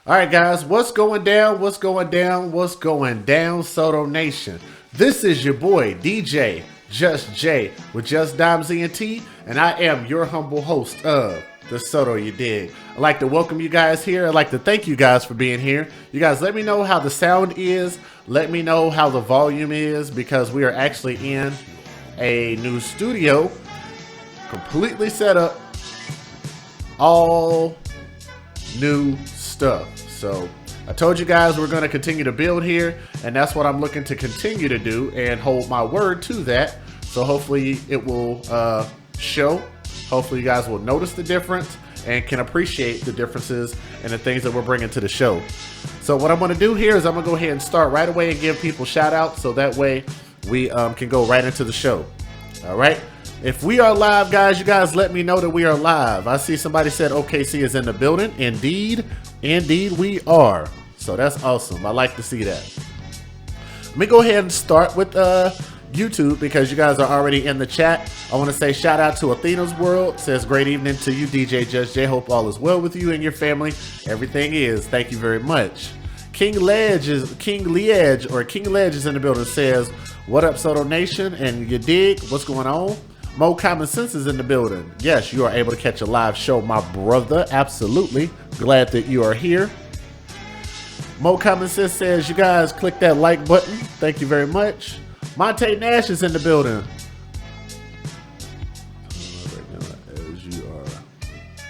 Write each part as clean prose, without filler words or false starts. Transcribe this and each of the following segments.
All right, guys, what's going down? What's going down? What's going down, Soto Nation? This is your boy, DJ Just J with Just Dimes ENT, and I am your humble host of the Soto You Dig. I'd like to welcome you guys here. I'd like to thank you guys for being here. You guys, let me know how the sound is. Let me know how the volume is, because we are actually in a new studio, completely set up, all new stuff. So I told you guys we're going to continue to build here, and that's what I'm looking to continue to do and hold my word to that. So hopefully it will show. Hopefully you guys will notice the difference and can appreciate the differences and the things that we're bringing to the show. So what I'm going to do here is I'm going to go ahead and start right away and give people shout outs, so that way we can go right into the show. All right. If we are live, guys, you guys let me know that we are live. I see somebody said OKC is in the building. Indeed we are. So that's awesome. I like to see that. Let me go ahead and start with YouTube, because you guys are already in the chat. I want to say shout out to Athena's World. Says great evening to you, DJ Just J. Hope all is well with you and your family. Everything is. Thank you very much. King Liege is in the building. Says, what up, Soto Nation? And you dig? What's going on? Mo Common Sense is in the building. Yes, you are able to catch a live show, my brother. Absolutely. Glad that you are here. Mo Common Sense says, you guys click that like button. Thank you very much. Monte Nash is in the building.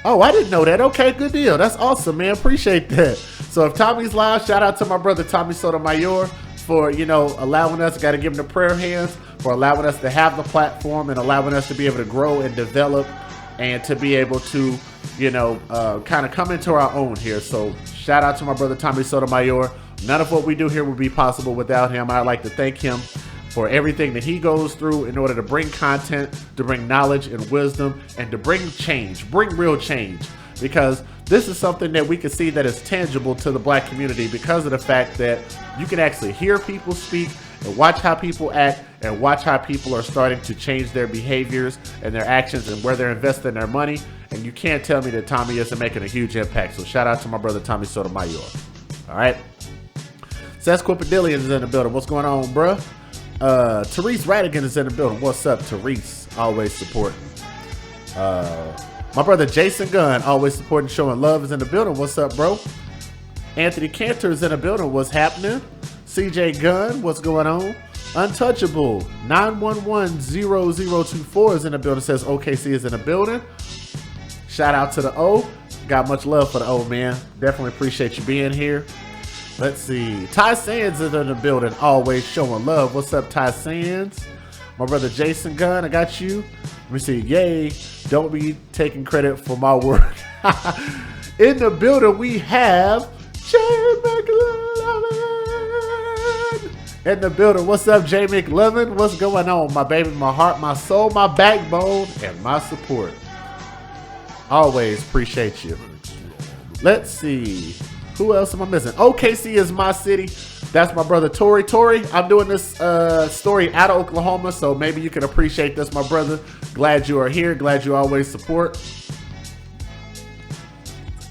Oh, I didn't know that. Okay, good deal. That's awesome, man. Appreciate that. So if Tommy's live, shout out to my brother Tommy Sotomayor for, allowing us, got to give him the prayer hands, for allowing us to have the platform and allowing us to be able to grow and develop and to be able to, kind of come into our own here. So shout out to my brother Tommy Sotomayor. None of what we do here would be possible without him. I'd like to thank him for everything that he goes through in order to bring content, to bring knowledge and wisdom, and to bring change, bring real change. Because this is something that we can see that is tangible to the black community, because of the fact that you can actually hear people speak and watch how people act and watch how people are starting to change their behaviors and their actions and where they're investing their money. And you can't tell me that Tommy isn't making a huge impact. So shout out to my brother Tommy Sotomayor. All right. Sesquipedalian is in the building. What's going on, bruh? Therese Radigan is in the building. What's up, Therese? Always supporting. My brother Jason Gunn, always supporting, showing love, is in the building. What's up, bro? Anthony Cantor is in the building. What's happening? CJ Gunn, what's going on? Untouchable 9110024 is in the building. Says OKC is in the building. Shout out to the O. Got much love for the O, man. Definitely appreciate you being here. Let's see. Ty Sands is in the building. Always showing love. What's up, Ty Sands? My brother Jason Gunn, I got you. Let me see. Yay. Don't be taking credit for my work. In the building, we have Jay McLovin. In the building, what's up, Jay McLovin? What's going on, my baby, my heart, my soul, my backbone, and my support. Always appreciate you. Let's see. Who else am I missing? OKC is my city. That's my brother Tori. Tori, I'm doing this story out of Oklahoma, so maybe you can appreciate this, my brother. Glad you are here. Glad you always support.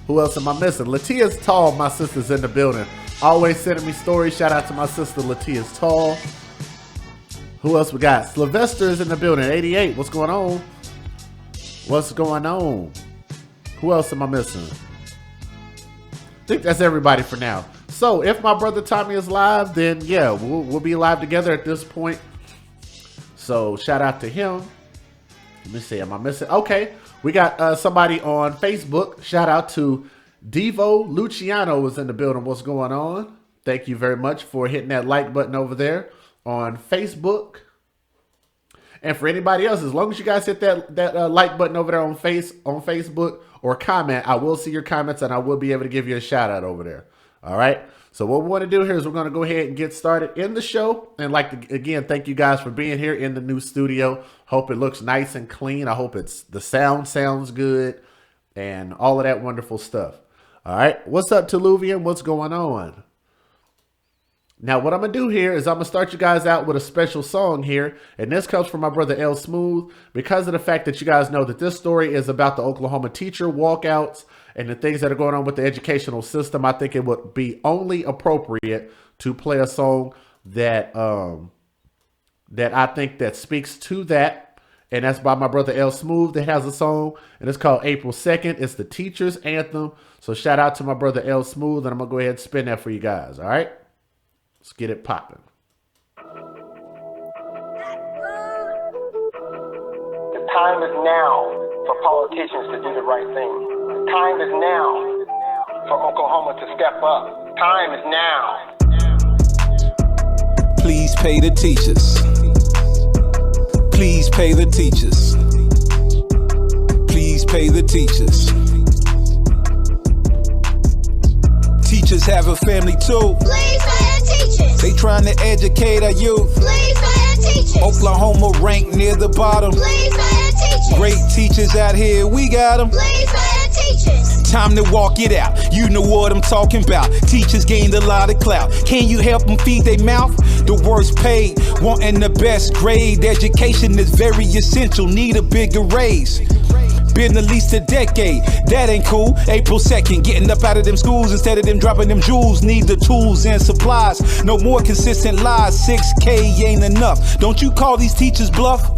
Who else am I missing? Latia's Tall, my sister's in the building. Always sending me stories. Shout out to my sister Latia's Tall. Who else we got? Sylvester is in the building. 88. What's going on? What's going on? Who else am I missing? I think that's everybody for now. So if my brother Tommy is live, then yeah, we'll be live together at this point. So shout out to him. Let me see, am I missing? Okay, we got somebody on Facebook. Shout out to Devo Luciano is in the building. What's going on? Thank you very much for hitting that like button over there on Facebook. And for anybody else, as long as you guys hit that like button over there on Facebook or comment, I will see your comments and I will be able to give you a shout out over there. All right. So what we want to do here is we're going to go ahead and get started in the show. And again, thank you guys for being here in the new studio. Hope it looks nice and clean. I hope the sound sounds good and all of that wonderful stuff. All right. What's up, Tuluvian? What's going on? Now, what I'm going to do here is I'm going to start you guys out with a special song here. And this comes from my brother L Smooth, because of the fact that you guys know that this story is about the Oklahoma teacher walkouts and the things that are going on with the educational system. I think it would be only appropriate to play a song that that I think that speaks to that. And that's by my brother L Smooth, that has a song, and it's called April 2nd. It's the teacher's anthem. So shout out to my brother L Smooth, and I'm going to go ahead and spin that for you guys. All right? Let's get it popping. The time is now for politicians to do the right thing. The time is now for Oklahoma to step up. Time is now. Please pay the teachers. Please pay the teachers. Please pay the teachers. Teachers have a family too. Please pay the teachers. They trying to educate our youth. Please pay the teachers. Oklahoma ranked near the bottom. Please pay the teachers. Great teachers out here, we got them. Please pay the teachers. Time to walk it out. You know what I'm talking about. Teachers gained a lot of clout. Can you help them feed their mouth? The worst paid, wanting the best grade. Education is very essential, need a bigger raise. Been at least a decade, that ain't cool. April 2nd, getting up out of them schools instead of them dropping them jewels. Need the tools and supplies, no more consistent lies. 6K ain't enough, don't you call these teachers bluff?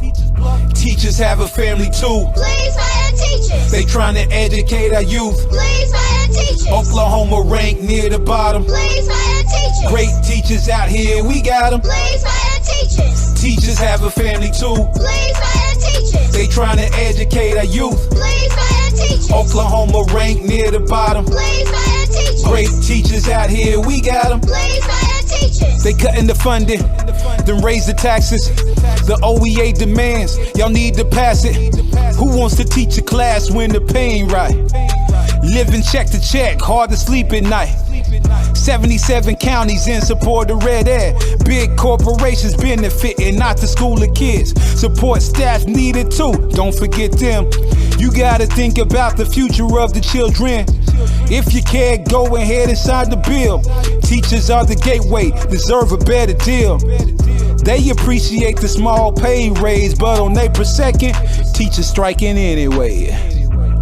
Teachers have a family too. Please pay the teachers. They trying to educate our youth. Please pay the teachers. Oklahoma ranked near the bottom. Please pay the teachers. Great teachers out here, we got them. Please pay the teachers. Teachers have a family too. Please pay the teachers. They trying to educate our youth. Please pay the teachers. Oklahoma ranked near the bottom. Please pay the teachers. Great teachers out here, we got them. Please pay the teachers. They cutting the funding, then raise the taxes. The OEA demands, y'all need to pass it. Who wants to teach a class when the pay ain't right? Living check to check, hard to sleep at night. 77 counties in support of red air. Big corporations benefiting, not the school of kids. Support staff needed too, don't forget them. You gotta think about the future of the children. If you care, go ahead and sign the bill. Teachers are the gateway, deserve a better deal. They appreciate the small pay raise, but on April 2nd, teachers striking anyway.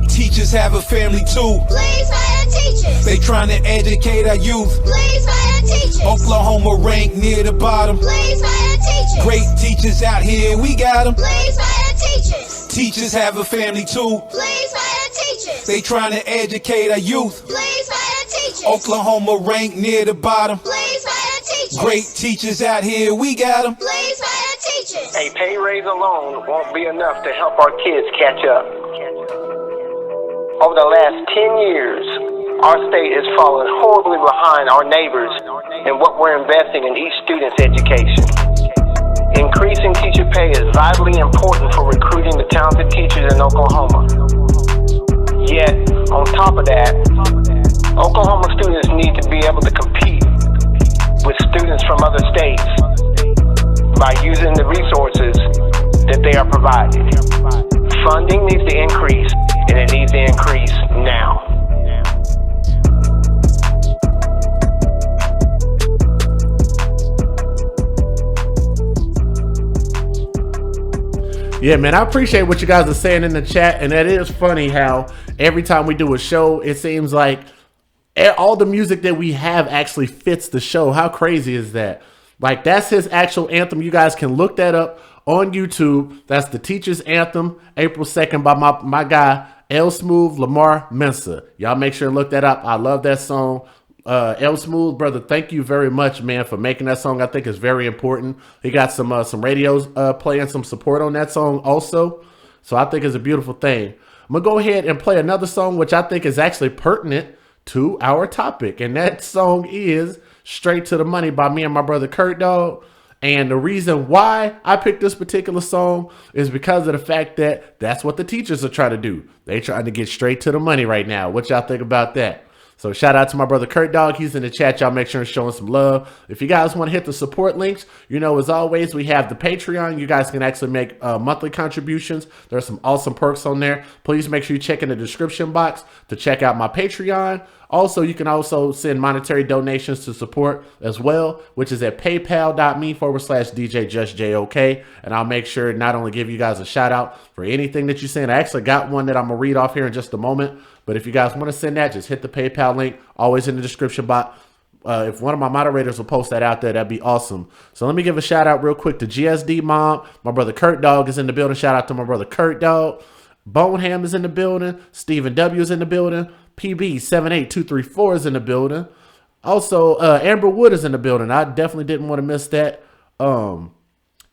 Teachers have a family too. Please pay the teachers. They trying to educate our youth. Please pay the teachers. Oklahoma ranked near the bottom. Please pay the teachers. Great teachers out here, we got them. Please pay the teachers. Teachers have a family too. Please pay the teachers. They trying to educate our youth. Please pay the teachers. Oklahoma ranked near the bottom. Please pay the teachers. Great teachers out here, we got them. Please pay the teachers. A pay raise alone won't be enough to help our kids catch up. Over the last 10 years, our state has fallen horribly behind our neighbors in what we're investing in each student's education. Increasing teacher pay is vitally important for recruiting the talented teachers in Oklahoma. Yet, on top of that, Oklahoma students need to be able to compete with students from other states by using the resources that they are provided. Funding needs to increase, and it needs to increase now. Yeah, man, I appreciate what you guys are saying in the chat, and that is funny how every time we do a show, it seems like all the music that we have actually fits the show. How crazy is that? Like, that's his actual anthem. You guys can look that up on YouTube. That's the Teacher's Anthem, April 2nd, by my guy, L Smooth Lamar Mensa. Y'all make sure to look that up. I love that song. L Smooth, brother, thank you very much, man, for making that song. I think it's very important. He got some radios playing some support on that song also. So I think it's a beautiful thing. I'm going to go ahead and play another song, which I think is actually pertinent to our topic. And that song is Straight to the Money by me and my brother Kurt, dog. And the reason why I picked this particular song is because of the fact that that's what the teachers are trying to do. They trying to get straight to the money right now. What y'all think about that? So shout out to my brother Kurt Dog. He's in the chat. Y'all make sure and show him some love. If you guys want to hit the support links, as always, we have the Patreon. You guys can actually make monthly contributions. There's some awesome perks on there. Please make sure you check in the description box to check out my Patreon. Also, you can also send monetary donations to support as well, which is at paypal.me/DJJustJOK. And I'll make sure not only give you guys a shout out for anything that you send. I actually got one that I'm going to read off here in just a moment. But if you guys want to send that, just hit the PayPal link, always in the description box. If one of my moderators will post that out there, that'd be awesome. So let me give a shout out real quick to GSD Mom. My brother Kurt Dog is in the building. Shout out to my brother Kurt Dog. Boneham is in the building. Stephen W is in the building. PB78234 is in the building. Also, Amber Wood is in the building. I definitely didn't want to miss that. Let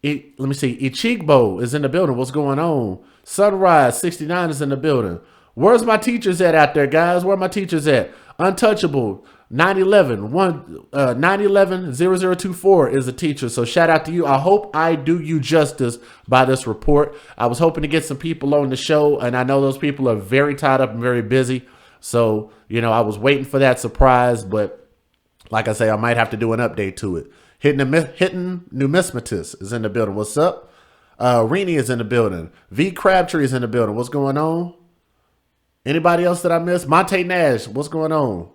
me see. Ichigbo is in the building. What's going on? Sunrise 69 is in the building. Where's my teachers at out there, guys? Where are my teachers at? Untouchable 911-0024 is a teacher. So shout out to you. I hope I do you justice by this report. I was hoping to get some people on the show, and I know those people are very tied up and very busy. So, I was waiting for that surprise, but like I say, I might have to do an update to it. Hitting Numismatist is in the building. What's up? Rini is in the building. V Crabtree is in the building. What's going on? Anybody else that I missed? Monte Nash, what's going on?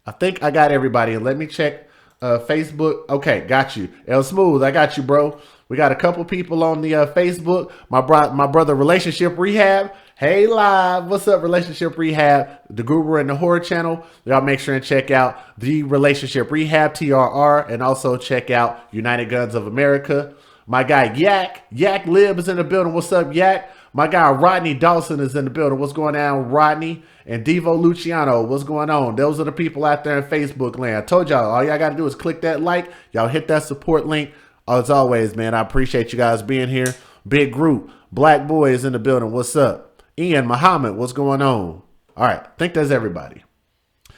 I think I got everybody. Let me check Facebook. Okay, got you. El Smooth, I got you, bro. We got a couple people on the Facebook. My brother Relationship Rehab. Hey, live. What's up, Relationship Rehab? The Guru and the Horror Channel. Y'all make sure and check out the Relationship Rehab, TRR, and also check out United Guns of America. My guy Yak Lib is in the building. What's up, Yak? My guy Rodney Dawson is in the building. What's going on, Rodney? And Devo Luciano, what's going on? Those are the people out there in Facebook land. I told y'all, all y'all got to do is click that like. Y'all hit that support link. As always, man, I appreciate you guys being here. Big group. Black Boy is in the building. What's up? Ian Muhammad, what's going on? All right, I think that's everybody.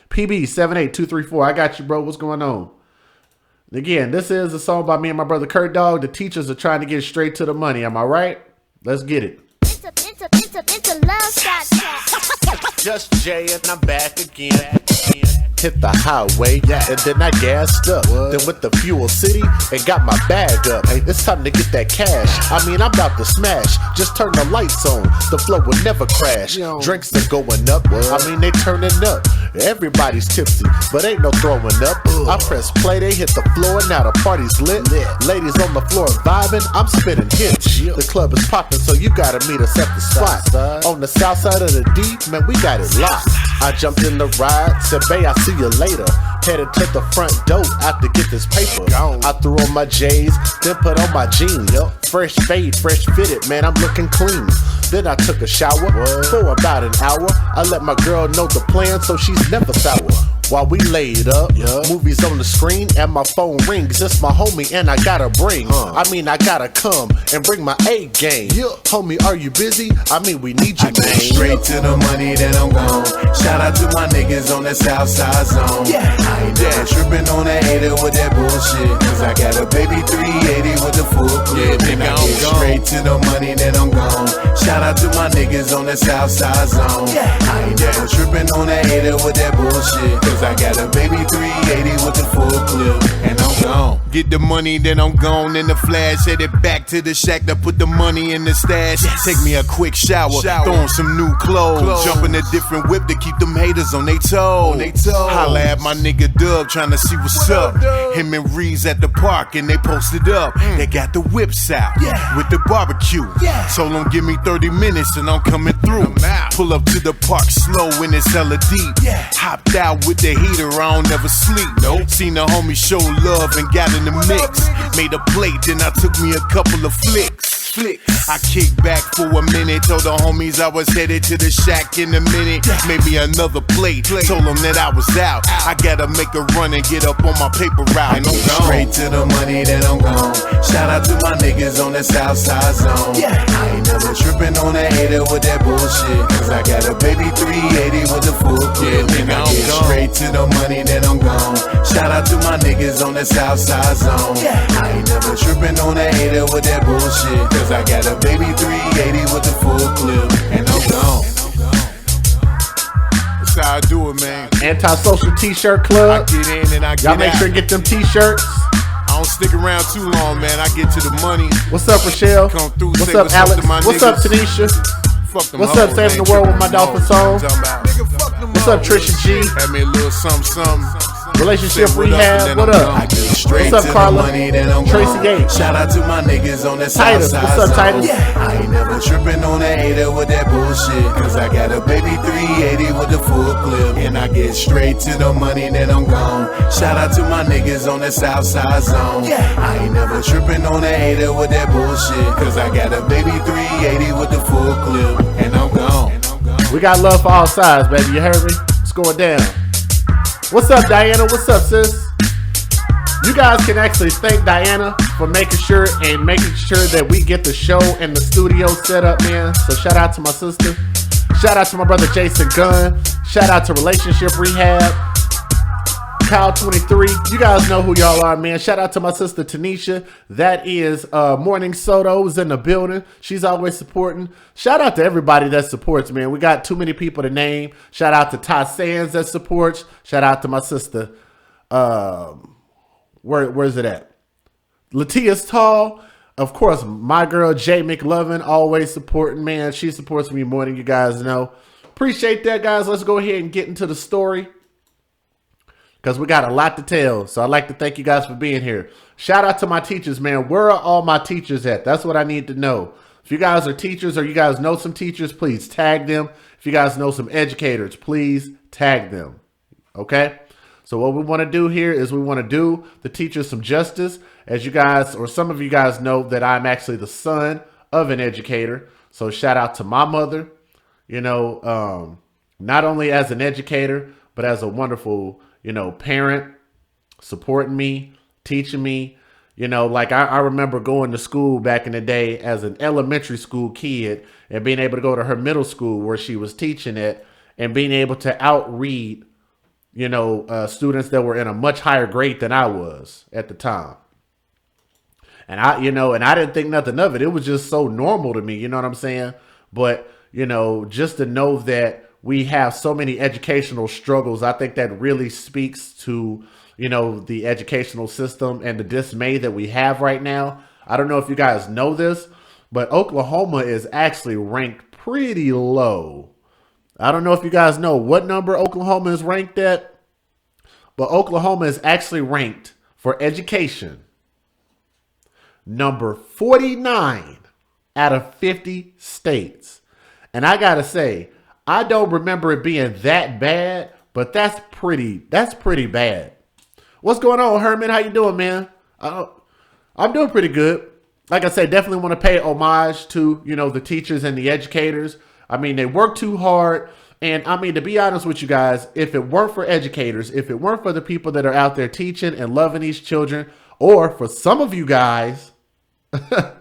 PB78234, I got you, bro. What's going on? Again, this is a song by me and my brother Kurt Dog. The teachers are trying to get straight to the money. Am I right? Let's get it. It's a love shot. Just Jay and I'm back again. Hit the highway, and then I gassed up. Then went to Fuel City and got my bag up. Hey, it's time to get that cash. I mean, I'm about to smash. Just turn the lights on. The flow will never crash. Drinks are going up. I mean, they turning up. Everybody's tipsy, but ain't no throwing up. I press play, they hit the floor, now the party's lit. Ladies on the floor vibing, I'm spinning hits. The club is popping, so you gotta meet us at the spot. On the south side of the D, man, we got it locked. I jumped in the ride, said, "Bae, I'll see you later." Headed to the front door out to get this paper. I threw on my J's, then put on my jeans. Fresh fade, fresh fitted, man, I'm looking clean. Then I took a shower for about an hour. I let my girl know the plan, so she's never sour. While we laid up, movies on the screen, and my phone rings. It's my homie, and I gotta bring. I mean, I gotta come and bring my A game. Homie, are you busy? I mean, we need you, man. Straight to the money, then I'm gone. Shout out to my niggas on the south side zone. I ain't never tripping on a hater with that bullshit. Cause I got a baby 380 with the full clip. Then I get straight to the money, then I'm gone. Shout out to my niggas on the south side zone. I ain't never tripping on a hater with that bullshit. Cause I got a baby 380 with the full clip. And I'm gone. Get the money, then I'm gone in the flash. Headed back to the shack to put the money in the stash. Take me a quick shower. Throw on some new clothes. Jump in a different whip to keep them haters on they toes. Holla at my nigga Dub trying to see what's up. Him and Reeves at the park and they posted up. They got the whips out with the barbecue. So long, give me 30 minutes and I'm coming through. Pull up to the park slow when it's hella deep. Hopped out with the heater, I don't never sleep. Seen the homie show love and got in the mix. Made a plate, then I took me a couple of flicks. I kicked back for a minute, told the homies I was headed to the shack in a minute. Maybe another plate, told them that I was out. I gotta make a run and get up on my paper route. And I'm gone. Straight to the money, then I'm gone. Shout out to my niggas on the south side zone. I ain't never tripping on a hater with that bullshit. Cause I got a baby 380 with the full clip. Then I get straight to the money, then I'm gone. Shout out to my niggas on the south side zone. I ain't never tripping on a hater with that bullshit. Cause I got a baby 380 with the full clip. And I'm gone. That's how I do it, man. Antisocial T-shirt I club. get in and I get Y'all make out. sure and get them T-shirts. I don't stick around too long, man. I get to the money. What's up, Rochelle? Come through, What's say up, what's up Alex? to my What's up, niggas. Tanisha? Fuck them What's up, hoes, Saving ain't the World with tripping my Dolphin no Soul? more. Talking about. What's up, Trisha G? Had me a little something. Relationship Say what up, Rehab. and then What I'm up? gone. I get straight What's up, to the Carla? money, then I'm Tracy gone. Yates. Shout out to my niggas on that Titus. south What's side up, zone. Titus? I ain't never tripping on a hater with that bullshit. Cause I got a baby 380 with the full clip. And I get straight to the money, then I'm gone. Shout out to my niggas on the south side zone. I ain't never tripping on a hater with that bullshit. Cause I got a baby 380 with the full clip. And I'm gone. We got love for all sides, baby. You heard me? It's going down. What's up, Diana? What's up, sis? You guys can actually thank Diana for making sure that we get the show and the studio set up, man. So shout out to my sister. Shout out to my brother Jason Gunn. Shout out to Relationship Rehab. Kyle 23. You guys know who y'all are, man. Shout out to my sister Tanisha. That is Morning Soto's in the building. She's always supporting. Shout out to everybody that supports, man. We got too many people to name. Shout out to Ty Sands that supports. Shout out to my sister. Where's it at? Latia's Tall. Of course, my girl Jay McLovin, always supporting, man. She supports me more than you guys know. Appreciate that, guys. Let's go ahead and get into the story, because we got a lot to tell. So I'd like to thank you guys for being here. Shout out to my teachers, man. Where are all my teachers at? That's what I need to know. If you guys are teachers or you guys know some teachers, please tag them. If you guys know some educators, please tag them. Okay? So what we want to do here is we want to do the teachers some justice. As you guys, or some of you guys know, that I'm actually the son of an educator. So shout out to my mother, you know, not only as an educator, but as a wonderful, you know, parent, supporting me, teaching me. You know, like I remember going to school back in the day as an elementary school kid and being able to go to her middle school where she was teaching it and being able to outread, you know, students that were in a much higher grade than I was at the time. And I didn't think nothing of it. It was just so normal to me. You know what I'm saying? But, you know, just to know that we have so many educational struggles, I think that really speaks to, you know, the educational system and the dismay that we have right now. I don't know if you guys know this, but Oklahoma is actually ranked pretty low. I don't know if you guys know what number Oklahoma is ranked at, but Oklahoma is actually ranked for education number 49 out of 50 states. And I gotta say, I don't remember it being that bad, but that's pretty bad. What's going on, Herman? How you doing, man? I'm doing pretty good. Like I said, definitely want to pay homage to, you know, the teachers and the educators. I mean, they work too hard. And I mean, to be honest with you guys, if it weren't for educators, if it weren't for the people that are out there teaching and loving these children, or for some of you guys, the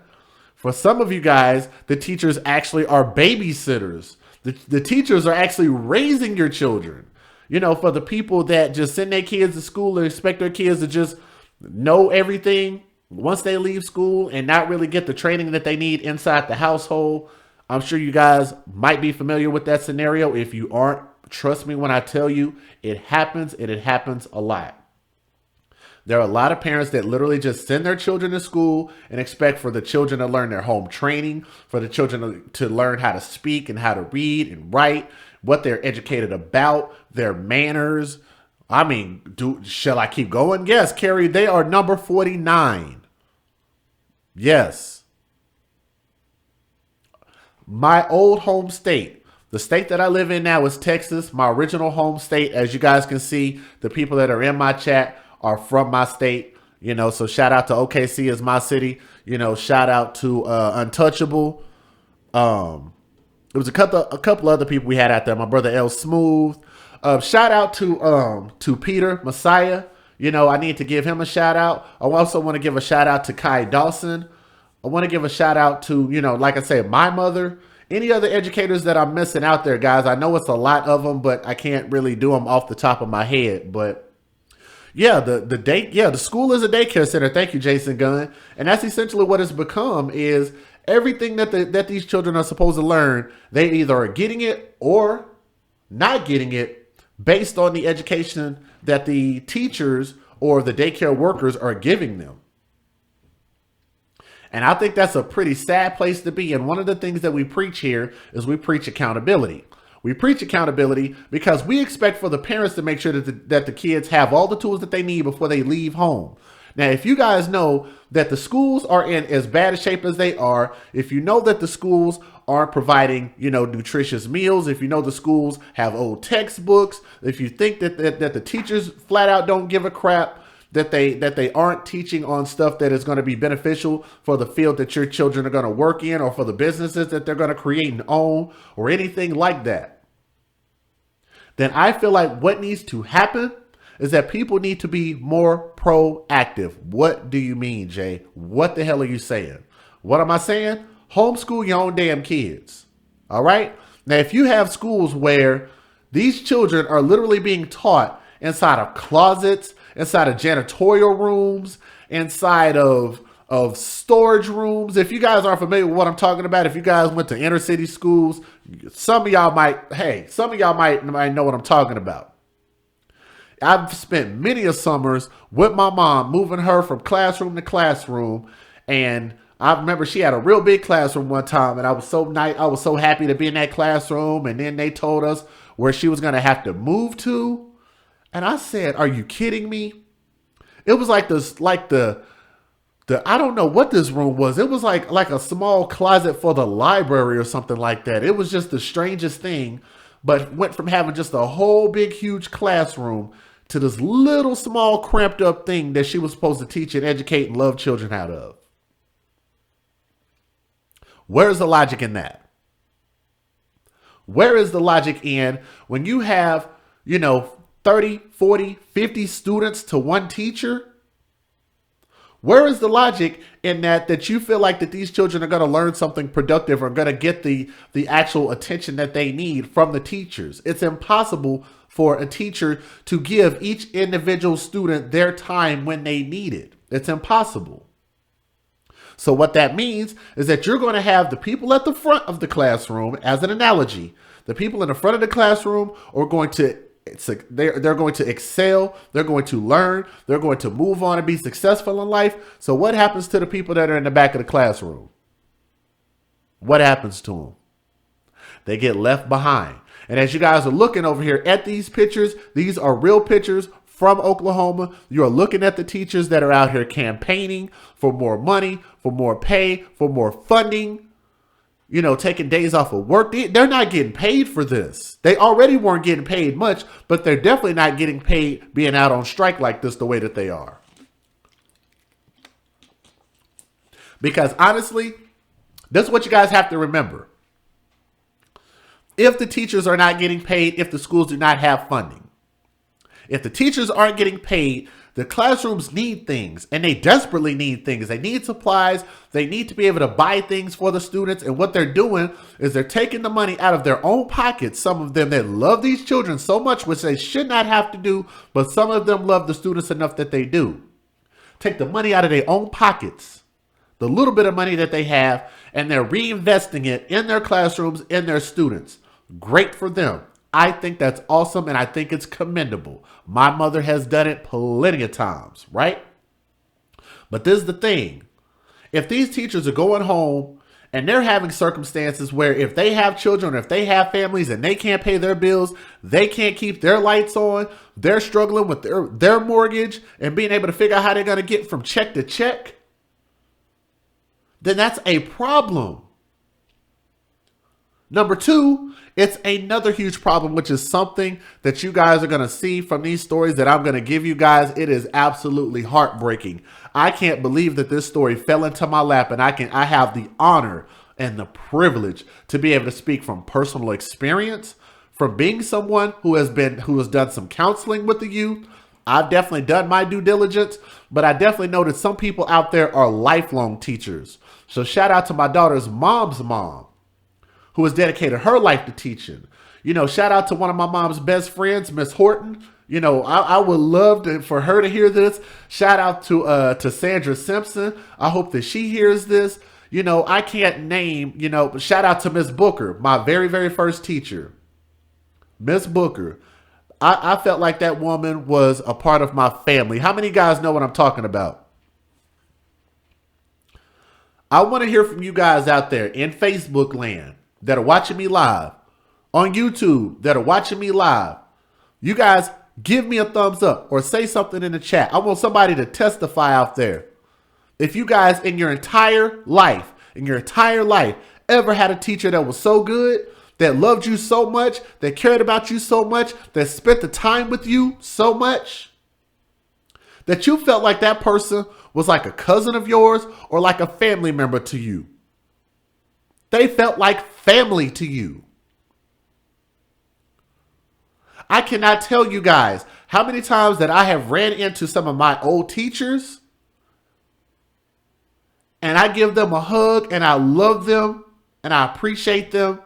teachers actually are babysitters. The teachers are actually raising your children. You know, for the people that just send their kids to school and expect their kids to just know everything once they leave school and not really get the training that they need inside the household. I'm sure you guys might be familiar with that scenario. If you aren't, trust me when I tell you, it happens, and it happens a lot. There are a lot of parents that literally just send their children to school and expect for the children to learn their home training, for the children to learn how to speak and how to read and write, what they're educated about, their manners. I mean, shall I keep going? Yes, Carrie, they are number 49. Yes. My old home state, the state that I live in now, is Texas. My original home state, as you guys can see, the people that are in my chat are from my state, you know, so shout out to OKC as my city, you know, shout out to Untouchable. It was a couple other people we had out there. My brother L Smooth. Shout out to Peter Messiah. You know, I need to give him a shout out. I also want to give a shout out to Kai Dawson. I want to give a shout out to, you know, like I said, my mother. Any other educators that I'm missing out there, guys? I know it's a lot of them, but I can't really do them off the top of my head. But yeah, the school is a daycare center. Thank you, Jason Gunn. And that's essentially what it's become, is everything that these children are supposed to learn, they either are getting it or not getting it based on the education that the teachers or the daycare workers are giving them. And I think that's a pretty sad place to be. And one of the things that we preach here is we preach accountability. We preach accountability because we expect for the parents to make sure that the kids have all the tools that they need before they leave home. Now, if you guys know that the schools are in as bad a shape as they are, if you know that the schools aren't providing, nutritious meals, if you know the schools have old textbooks, if you think that the teachers flat out don't give a crap, that they aren't teaching on stuff that is going to be beneficial for the field that your children are going to work in, or for the businesses that they're going to create and own, or anything like that, then I feel like what needs to happen is that people need to be more proactive. What do you mean, Jay? What the hell are you saying? What am I saying? Homeschool your own damn kids. All right? Now, if you have schools where these children are literally being taught inside of closets, inside of janitorial rooms, inside of storage rooms. If you guys aren't familiar with what I'm talking about, if you guys went to inner city schools, some of y'all might know what I'm talking about. I've spent many a summers with my mom, moving her from classroom to classroom. And I remember she had a real big classroom one time, and I was so happy to be in that classroom. And then they told us where she was going to have to move to. And I said, are you kidding me? It was like the I don't know what this room was. It was like a small closet for the library or something like that. It was just the strangest thing, but went from having just a whole big, huge classroom to this little small cramped up thing that she was supposed to teach and educate and love children out of. Where's the logic in that? Where is the logic in when you have, 30, 40, 50 students to one teacher? Where is the logic in that you feel like that these children are going to learn something productive or going to get the actual attention that they need from the teachers? It's impossible for a teacher to give each individual student their time when they need it. It's impossible. So what that means is that you're going to have the people at the front of the classroom, as an analogy, the people in the front of the classroom are going to they're going to excel, they're going to learn, they're going to move on and be successful in life. So what happens to the people that are in the back of the classroom? What happens to them? They get left behind. And as you guys are looking over here at these pictures, these are real pictures from Oklahoma. You are looking at the teachers that are out here campaigning for more money, for more pay, for more funding, taking days off of work. They're not getting paid for this. They already weren't getting paid much, but they're definitely not getting paid being out on strike like this the way that they are. Because honestly, this is what you guys have to remember. If the teachers are not getting paid, if the schools do not have funding, if the teachers aren't getting paid, the classrooms need things, and they desperately need things. They need supplies. They need to be able to buy things for the students. And what they're doing is they're taking the money out of their own pockets. Some of them that love these children so much, which they should not have to do, but some of them love the students enough that they do. Take the money out of their own pockets, the little bit of money that they have, and they're reinvesting it in their classrooms, in their students. Great for them. I think that's awesome, and I think it's commendable. My mother has done it plenty of times, right? But this is the thing. If these teachers are going home and they're having circumstances where if they have children, or if they have families and they can't pay their bills, they can't keep their lights on, they're struggling with their mortgage and being able to figure out how they're going to get from check to check, then that's a problem. Number two, it's another huge problem, which is something that you guys are going to see from these stories that I'm going to give you guys. It is absolutely heartbreaking. I can't believe that this story fell into my lap, and I have the honor and the privilege to be able to speak from personal experience, from being someone who has done some counseling with the youth. I've definitely done my due diligence, but I definitely know that some people out there are lifelong teachers. So shout out to my daughter's mom's mom, who has dedicated her life to teaching. Shout out to one of my mom's best friends, Miss Horton. I would love for her to hear this. Shout out to Sandra Simpson. I hope that she hears this. I can't name, but shout out to Miss Booker, my very, very first teacher. Miss Booker. I felt like that woman was a part of my family. How many guys know what I'm talking about? I want to hear from you guys out there in Facebook land that are watching me live, on YouTube that are watching me live. You guys give me a thumbs up or say something in the chat. I want somebody to testify out there. If you guys in your entire life, ever had a teacher that was so good, that loved you so much, that cared about you so much, that spent the time with you so much, that you felt like that person was like a cousin of yours or like a family member to you. They felt like family to you. I cannot tell you guys how many times that I have ran into some of my old teachers and I give them a hug and I love them and I appreciate them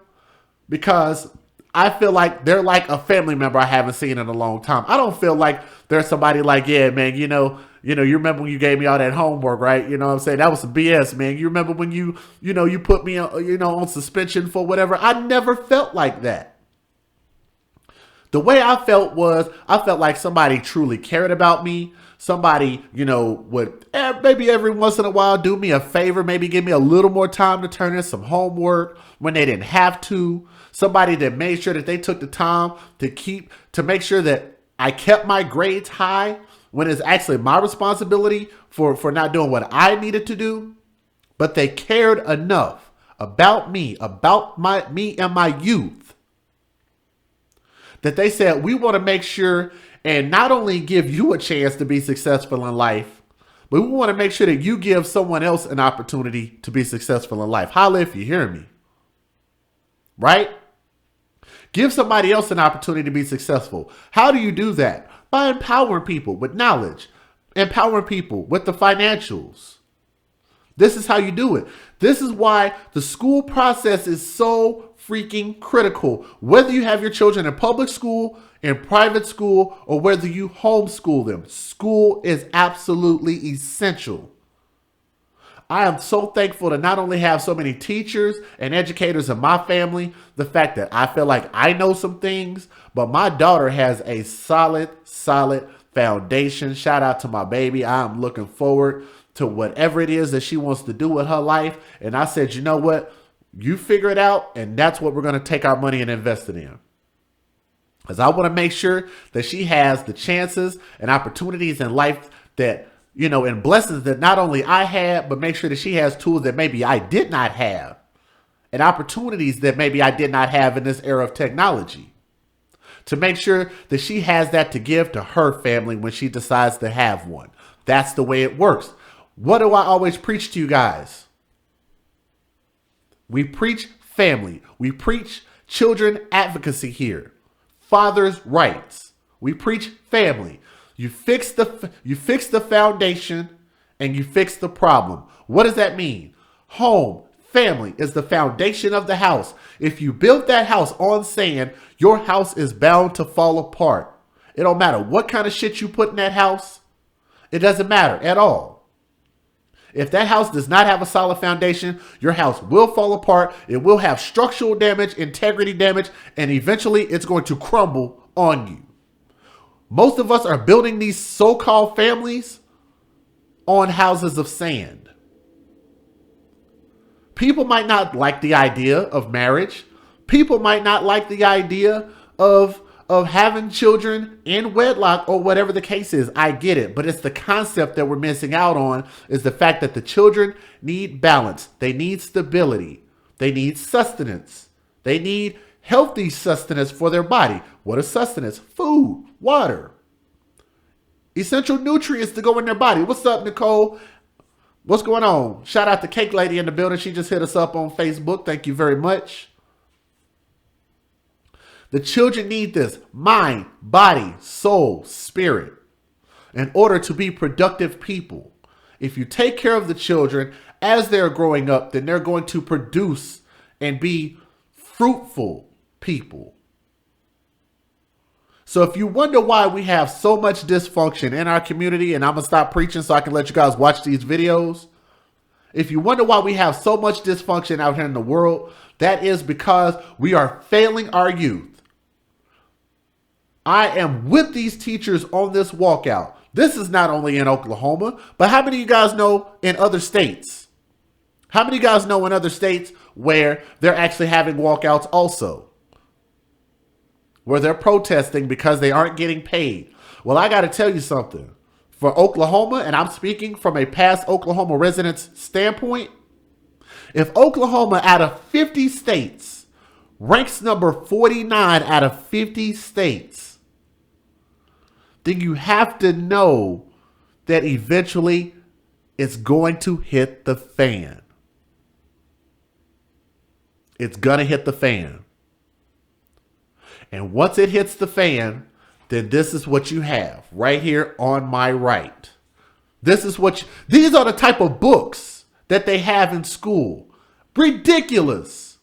because I feel like they're like a family member I haven't seen in a long time. I don't feel like there's somebody like, yeah, man, you remember when you gave me all that homework, right? You know what I'm saying? That was some BS, man. You remember when you put me on suspension for whatever? I never felt like that. The way I felt was I felt like somebody truly cared about me. Somebody, would maybe every once in a while do me a favor, maybe give me a little more time to turn in some homework when they didn't have to. Somebody that made sure that they took the time to make sure that I kept my grades high when it's actually my responsibility for not doing what I needed to do. But they cared enough about me, me and my youth, that they said, we want to make sure and not only give you a chance to be successful in life, but we want to make sure that you give someone else an opportunity to be successful in life. Holla if you hear me. Right? Give somebody else an opportunity to be successful. How do you do that? By empowering people with knowledge, empowering people with the financials. This is how you do it. This is why the school process is so freaking critical. Whether you have your children in public school, in private school, or whether you homeschool them, school is absolutely essential. I am so thankful to not only have so many teachers and educators in my family, the fact that I feel like I know some things, but my daughter has a solid foundation. Shout out to my baby. I am looking forward to whatever it is that she wants to do with her life. And I said, you know what? You figure it out, and that's what we're going to take our money and invest it in. Because I want to make sure that she has the chances and opportunities in life that, and blessings that not only I had, but make sure that she has tools that maybe I did not have and opportunities that maybe I did not have in this era of technology. To make sure that she has that to give to her family when she decides to have one. That's the way it works. What do I always preach to you guys? We preach family. We preach children advocacy here. Fathers' rights. We preach family. You fix the foundation and you fix the problem. What does that mean? Home, family is the foundation of the house. If you build that house on sand, your house is bound to fall apart. It don't matter what kind of shit you put in that house. It doesn't matter at all. If that house does not have a solid foundation, your house will fall apart. It will have structural damage, integrity damage, and eventually it's going to crumble on you. Most of us are building these so-called families on houses of sand. People might not like the idea of marriage. People might not like the idea of having children in wedlock or whatever the case is. I get it. But it's the concept that we're missing out on is the fact that the children need balance. They need stability. They need sustenance. They need healthy sustenance for their body. What is sustenance? Food, water, essential nutrients to go in their body. What's up, Nicole? What's going on? Shout out to Cake Lady in the building. She just hit us up on Facebook. Thank you very much. The children need this mind, body, soul, spirit in order to be productive people. If you take care of the children as they're growing up, then they're going to produce and be fruitful people. So if you wonder why we have so much dysfunction in our community, and I'm going to stop preaching so I can let you guys watch these videos. If you wonder why we have so much dysfunction out here in the world, that is because we are failing our youth. I am with these teachers on this walkout. This is not only in Oklahoma, but how many of you guys know in other states? How many of you guys know in other states where they're actually having walkouts also? Where they're protesting because they aren't getting paid. Well, I got to tell you something. For Oklahoma, and I'm speaking from a past Oklahoma resident's standpoint, if Oklahoma out of 50 states ranks number 49 out of 50 states, then you have to know that eventually it's going to hit the fan. It's going to hit the fan. And once it hits the fan, then this is what you have right here on my right. These are the type of books that they have in school. Ridiculous.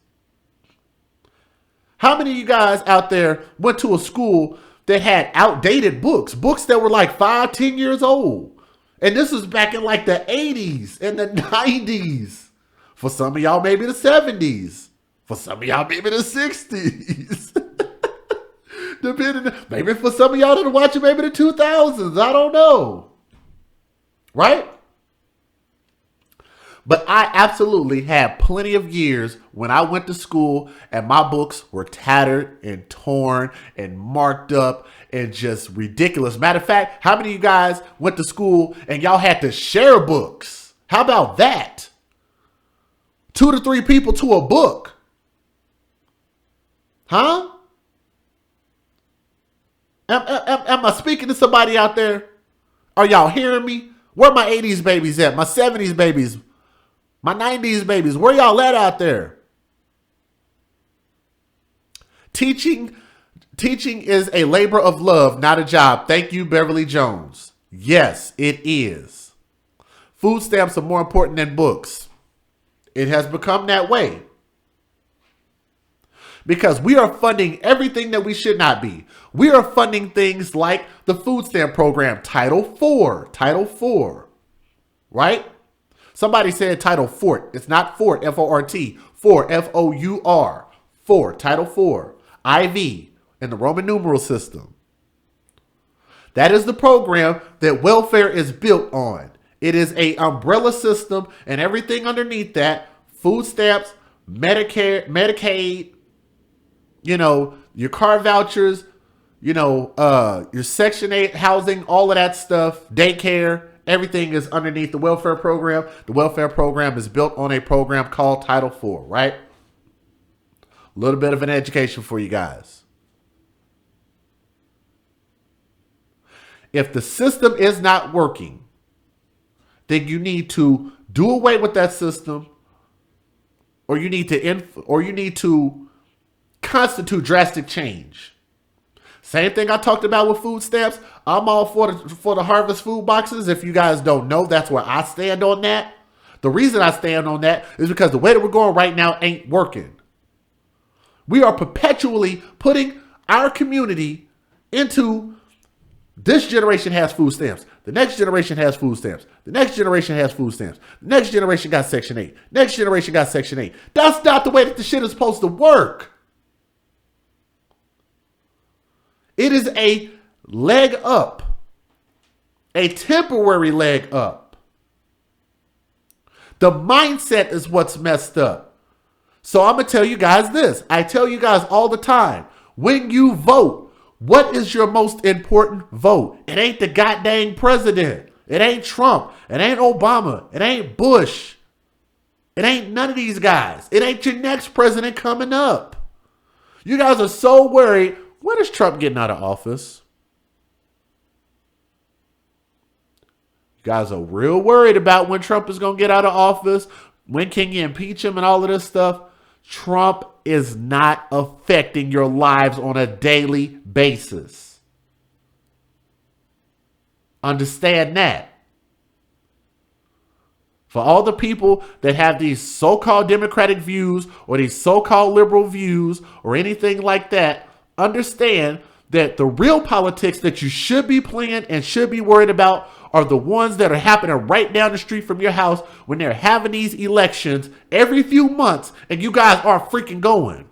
How many of you guys out there went to a school that had outdated books that were like 5-10 years old? And this was back in like the 80s and the 90s. For some of y'all, maybe the 70s. For some of y'all, maybe the 60s. Maybe for some of y'all that are watching, maybe the 2000s. I don't know. Right? But I absolutely had plenty of years when I went to school and my books were tattered and torn and marked up and just ridiculous. Matter of fact, how many of you guys went to school and y'all had to share books? How about that? 2 to 3 people to a book. Huh? Am I speaking to somebody out there? Are y'all hearing me? Where my 80s babies at? My 70s babies? My 90s babies? Where y'all at out there? Teaching is a labor of love, not a job. Thank you, Beverly Jones. Yes, it is. Food stamps are more important than books. It has become that way. Because we are funding everything that we should not be. We are funding things like the food stamp program, Title IV, right? Somebody said Title Fort. It's not Fort, F-O-R-T, For, F-O-U-R, For, Title IV, IV, in the Roman numeral system. That is the program that welfare is built on. It is an umbrella system, and everything underneath that, food stamps, Medicare, Medicaid, your car vouchers, your Section 8 housing, all of that stuff, daycare, everything is underneath the welfare program. The welfare program is built on a program called Title IV, right? A little bit of an education for you guys. If the system is not working, then you need to do away with that system, or you need to constitute drastic change. Same thing I talked about with food stamps. I'm all for the harvest food boxes. If you guys don't know, that's where I stand on that. The reason I stand on that is because the way that we're going right now ain't working. We are perpetually putting our community into this generation has food stamps. The next generation has food stamps. The next generation has food stamps. The next generation got Section 8. Next generation got Section 8. That's not the way that the shit is supposed to work. It is a leg up, a temporary leg up. The mindset is what's messed up. So I'm going to tell you guys this. I tell you guys all the time, when you vote, what is your most important vote? It ain't the goddamn president. It ain't Trump. It ain't Obama. It ain't Bush. It ain't none of these guys. It ain't your next president coming up. You guys are so worried. When is Trump getting out of office? You guys are real worried about when Trump is going to get out of office. When can you impeach him and all of this stuff? Trump is not affecting your lives on a daily basis. Understand that. For all the people that have these so-called Democratic views or these so-called liberal views or anything like that, understand that the real politics that you should be playing and should be worried about are the ones that are happening right down the street from your house when they're having these elections every few months and you guys aren't freaking going.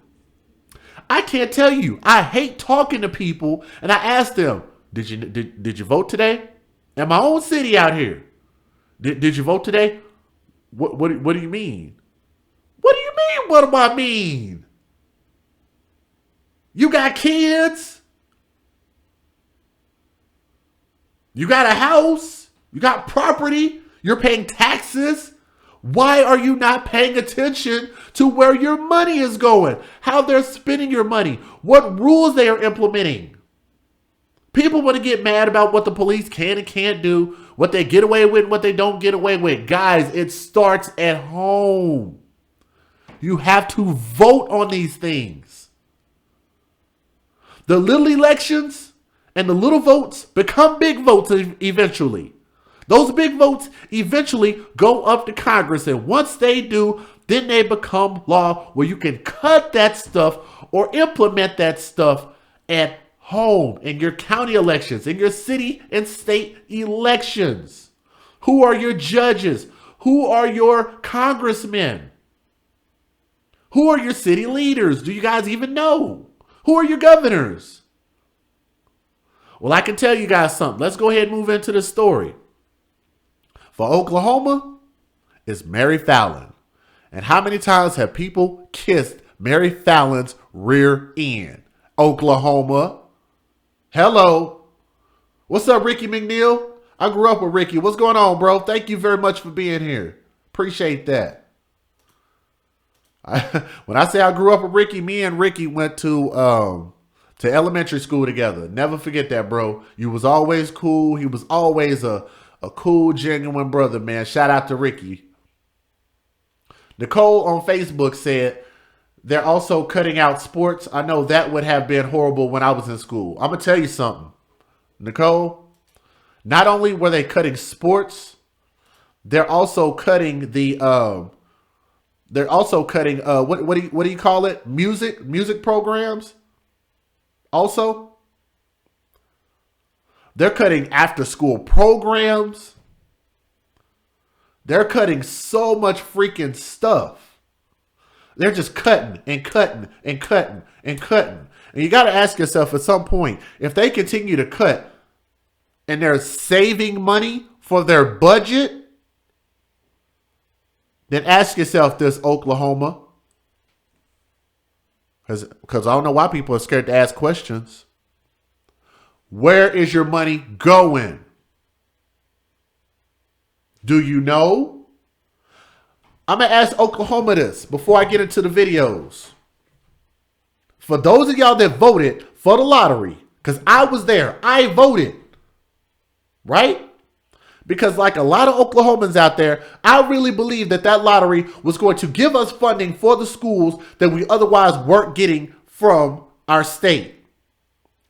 I can't tell you. I hate talking to people, and I ask them, did you vote today? In my own city out here. Did you vote today? What do you mean? What do you mean? What do I mean? You got kids? You got a house? You got property? You're paying taxes? Why are you not paying attention to where your money is going? How they're spending your money? What rules they are implementing? People want to get mad about what the police can and can't do, what they get away with and what they don't get away with. Guys, it starts at home. You have to vote on these things. The little elections and the little votes become big votes eventually. Those big votes eventually go up to Congress, and once they do, then they become law where you can cut that stuff or implement that stuff at home in your county elections, in your city and state elections. Who are your judges? Who are your congressmen? Who are your city leaders? Do you guys even know? Who are your governors? Well, I can tell you guys something. Let's go ahead and move into the story. For Oklahoma, it's Mary Fallin. And how many times have people kissed Mary Fallin's rear end? Oklahoma. Hello. What's up, Ricky McNeil? I grew up with Ricky. What's going on, bro? Thank you very much for being here. Appreciate that. When I say I grew up with Ricky, me and Ricky went to elementary school together. Never forget that, bro. You was always cool. He was always a cool, genuine brother, man. Shout out to Ricky. Nicole on Facebook said they're also cutting out sports. I know that would have been horrible when I was in school. I'm going to tell you something. Nicole, not only were they cutting sports, they're also cutting what do you call it? Music programs. Also, they're cutting after school programs. They're cutting so much freaking stuff. They're just cutting and cutting and cutting and cutting. And you got to ask yourself at some point, if they continue to cut and they're saving money for their budget, then ask yourself this, Oklahoma. Because I don't know why people are scared to ask questions. Where is your money going? Do you know? I'm going to ask Oklahoma this before I get into the videos. For those of y'all that voted for the lottery, because I was there, I voted, right? Because like a lot of Oklahomans out there, I really believe that lottery was going to give us funding for the schools that we otherwise weren't getting from our state.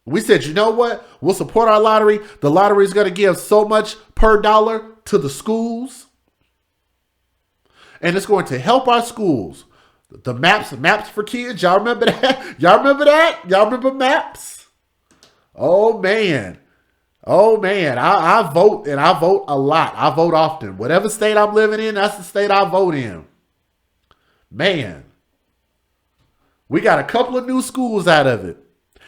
We said, you know what? We'll support our lottery. The lottery is going to give so much per dollar to the schools. And it's going to help our schools. The maps for kids. Y'all remember that? Y'all remember that? Y'all remember maps? Oh, man. Oh, man. I vote, and I vote a lot. I vote often. Whatever state I'm living in, that's the state I vote in. Man. We got a couple of new schools out of it.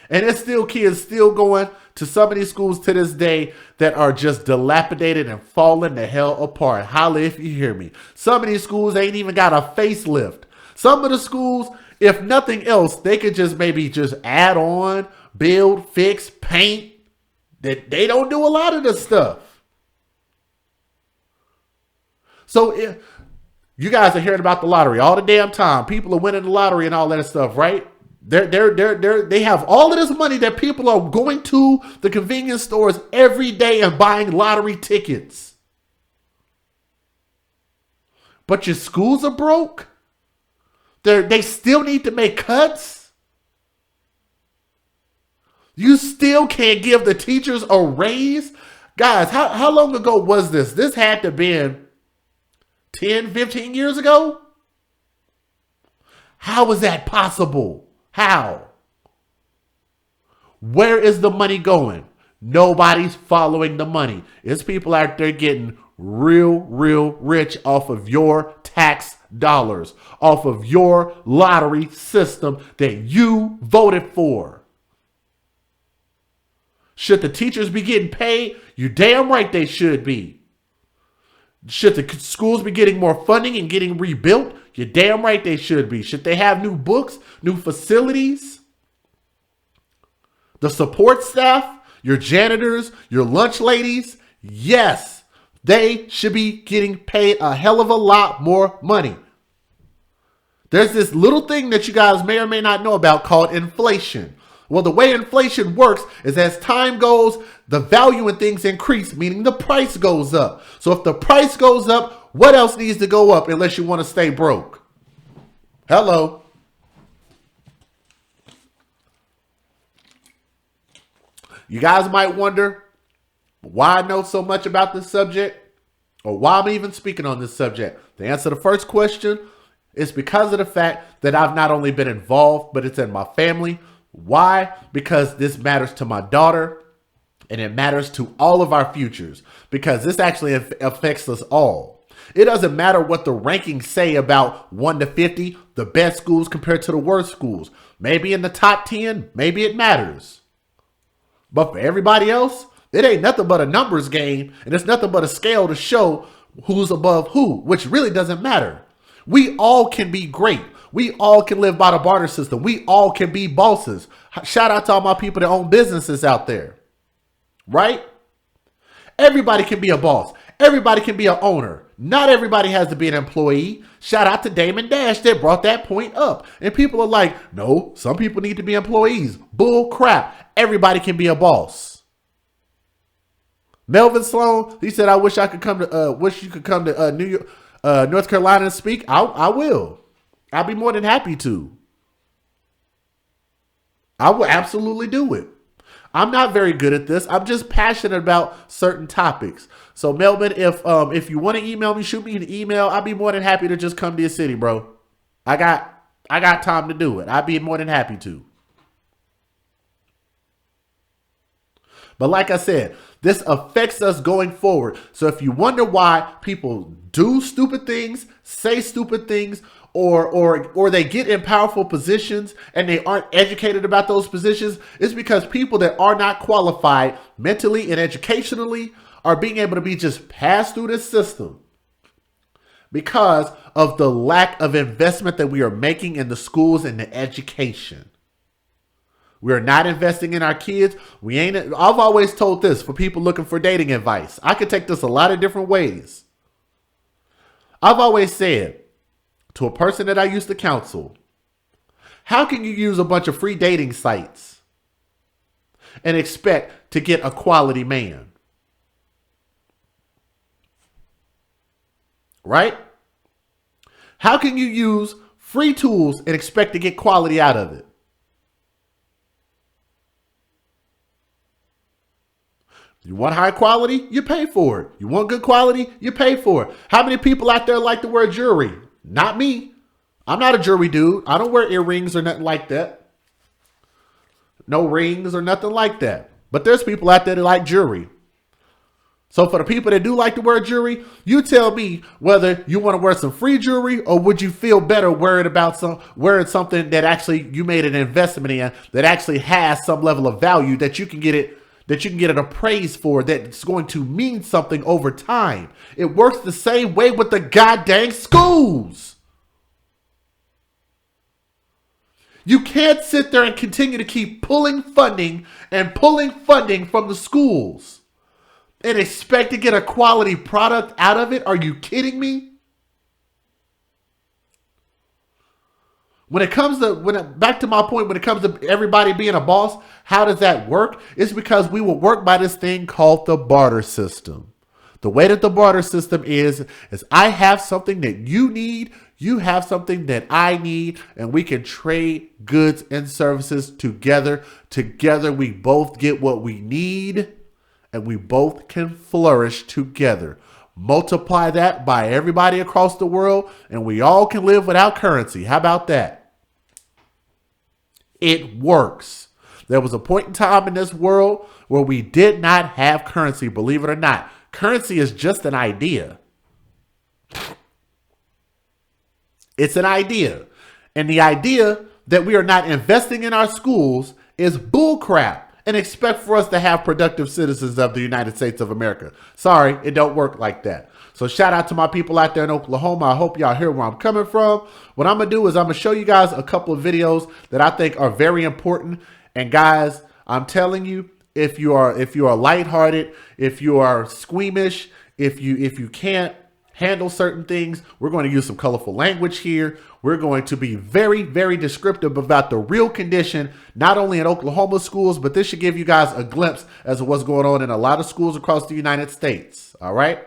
And there's still kids still going to some of these schools to this day that are just dilapidated and falling the hell apart. Holla if you hear me. Some of these schools ain't even got a facelift. Some of the schools, if nothing else, they could just maybe just add on, build, fix, paint. They don't do a lot of this stuff. So you guys are hearing about the lottery all the damn time. People are winning the lottery and all that stuff, right? They have all of this money that people are going to the convenience stores every day and buying lottery tickets. But your schools are broke. They still need to make cuts. You still can't give the teachers a raise. Guys, how long ago was this? This had to have been 10, 15 years ago. How is that possible? How? Where is the money going? Nobody's following the money. It's people out there getting real rich off of your tax dollars, off of your lottery system that you voted for. Should the teachers be getting paid? You damn right they should be. Should the schools be getting more funding and getting rebuilt? You damn right they should be. Should they have new books, new facilities? The support staff, your janitors, your lunch ladies, yes, they should be getting paid a hell of a lot more money. There's this little thing that you guys may or may not know about called inflation. Well, the way inflation works is as time goes, the value in things increase, meaning the price goes up. So if the price goes up, what else needs to go up unless you want to stay broke? Hello. You guys might wonder why I know so much about this subject or why I'm even speaking on this subject. The answer to the first question is because of the fact that I've not only been involved, but it's in my family. Why? Because this matters to my daughter and it matters to all of our futures because this actually affects us all. It doesn't matter what the rankings say about 1 to 50, the best schools compared to the worst schools. Maybe in the top 10, maybe it matters. But for everybody else, it ain't nothing but a numbers game, and it's nothing but a scale to show who's above who, which really doesn't matter. We all can be great. We all can live by the barter system. We all can be bosses. Shout out to all my people that own businesses out there, right? Everybody can be a boss. Everybody can be an owner. Not everybody has to be an employee. Shout out to Damon Dash that brought that point up. And people are like, no, some people need to be employees. Bull crap. Everybody can be a boss. Melvin Sloan, he said, I wish I could come to, wish you could come to New York, North Carolina and speak. I will. I'll be more than happy to. I will absolutely do it. I'm not very good at this. I'm just passionate about certain topics. So Melvin, if you want to email me, shoot me an email. I'll be more than happy to just come to your city, bro. I got time to do it. I'd be more than happy to. But like I said, this affects us going forward. So if you wonder why people do stupid things, say stupid things, or they get in powerful positions and they aren't educated about those positions, it's because people that are not qualified mentally and educationally are being able to be just passed through this system because of the lack of investment that we are making in the schools and the education. We are not investing in our kids. I've always told this for people looking for dating advice. I could take this a lot of different ways. I've always said to a person that I used to counsel, how can you use a bunch of free dating sites and expect to get a quality man? Right? How can you use free tools and expect to get quality out of it? You want high quality? You pay for it. You want good quality? You pay for it. How many people out there like to wear jewelry? Not me. I'm not a jewelry dude. I don't wear earrings or nothing like that. No rings or nothing like that. But there's people out there that like jewelry. So for the people that do like to wear jewelry, you tell me whether you want to wear some free jewelry or would you feel better wearing something that actually you made an investment in that actually has some level of value that you can get it appraised for, that's going to mean something over time. It works the same way with the goddamn schools. You can't sit there and continue to keep pulling funding from the schools and expect to get a quality product out of it. Are you kidding me? Back to my point, when it comes to everybody being a boss, how does that work? It's because we will work by this thing called the barter system. The way that the barter system is I have something that you need, you have something that I need, and we can trade goods and services together. Together, we both get what we need, and we both can flourish together. Multiply that by everybody across the world, and we all can live without currency. How about that? It works. There was a point in time in this world where we did not have currency, believe it or not. Currency is just an idea. It's an idea. And the idea that we are not investing in our schools is bullcrap and expect for us to have productive citizens of the United States of America. Sorry, it don't work like that. So shout out to my people out there in Oklahoma. I hope y'all hear where I'm coming from. What I'm going to do is I'm going to show you guys a couple of videos that I think are very important. And guys, I'm telling you, if you are lighthearted, if you are squeamish, if you can't handle certain things, we're going to use some colorful language here. We're going to be very, very descriptive about the real condition, not only in Oklahoma schools, but this should give you guys a glimpse as to what's going on in a lot of schools across the United States. All right.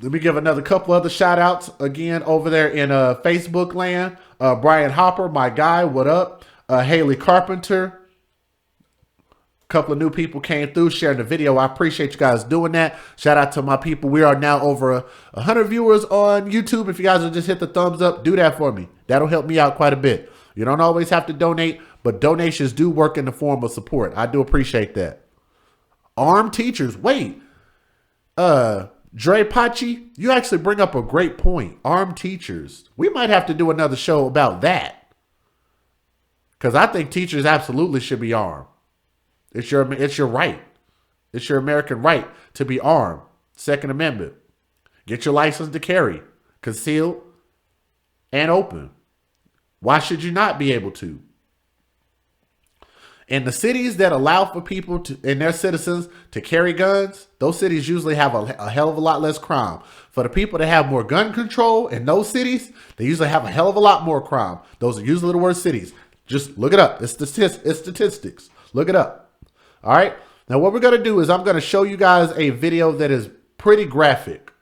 Let me give another couple other shout outs again over there in Facebook land. Brian Hopper, my guy, what up? Haley Carpenter. Couple of new people came through sharing the video. I appreciate you guys doing that. Shout out to my people. We are now over 100 viewers on YouTube. If you guys will just hit the thumbs up, do that for me. That'll help me out quite a bit. You don't always have to donate, but donations do work in the form of support. I do appreciate that. Armed teachers. Wait. Dre Pachi, you actually bring up a great point. Armed teachers. We might have to do another show about that. Because I think teachers absolutely should be armed. It's your right. It's your American right to be armed. Second Amendment. Get your license to carry, concealed and open. Why should you not be able to? In the cities that allow for people to and their citizens to carry guns, those cities usually have a hell of a lot less crime. For the people that have more gun control in those cities, they usually have a hell of a lot more crime. Those are usually the worst cities. Just look it up. It's statistics. Look it up. All right. Now, what we're going to do is I'm going to show you guys a video that is pretty graphic.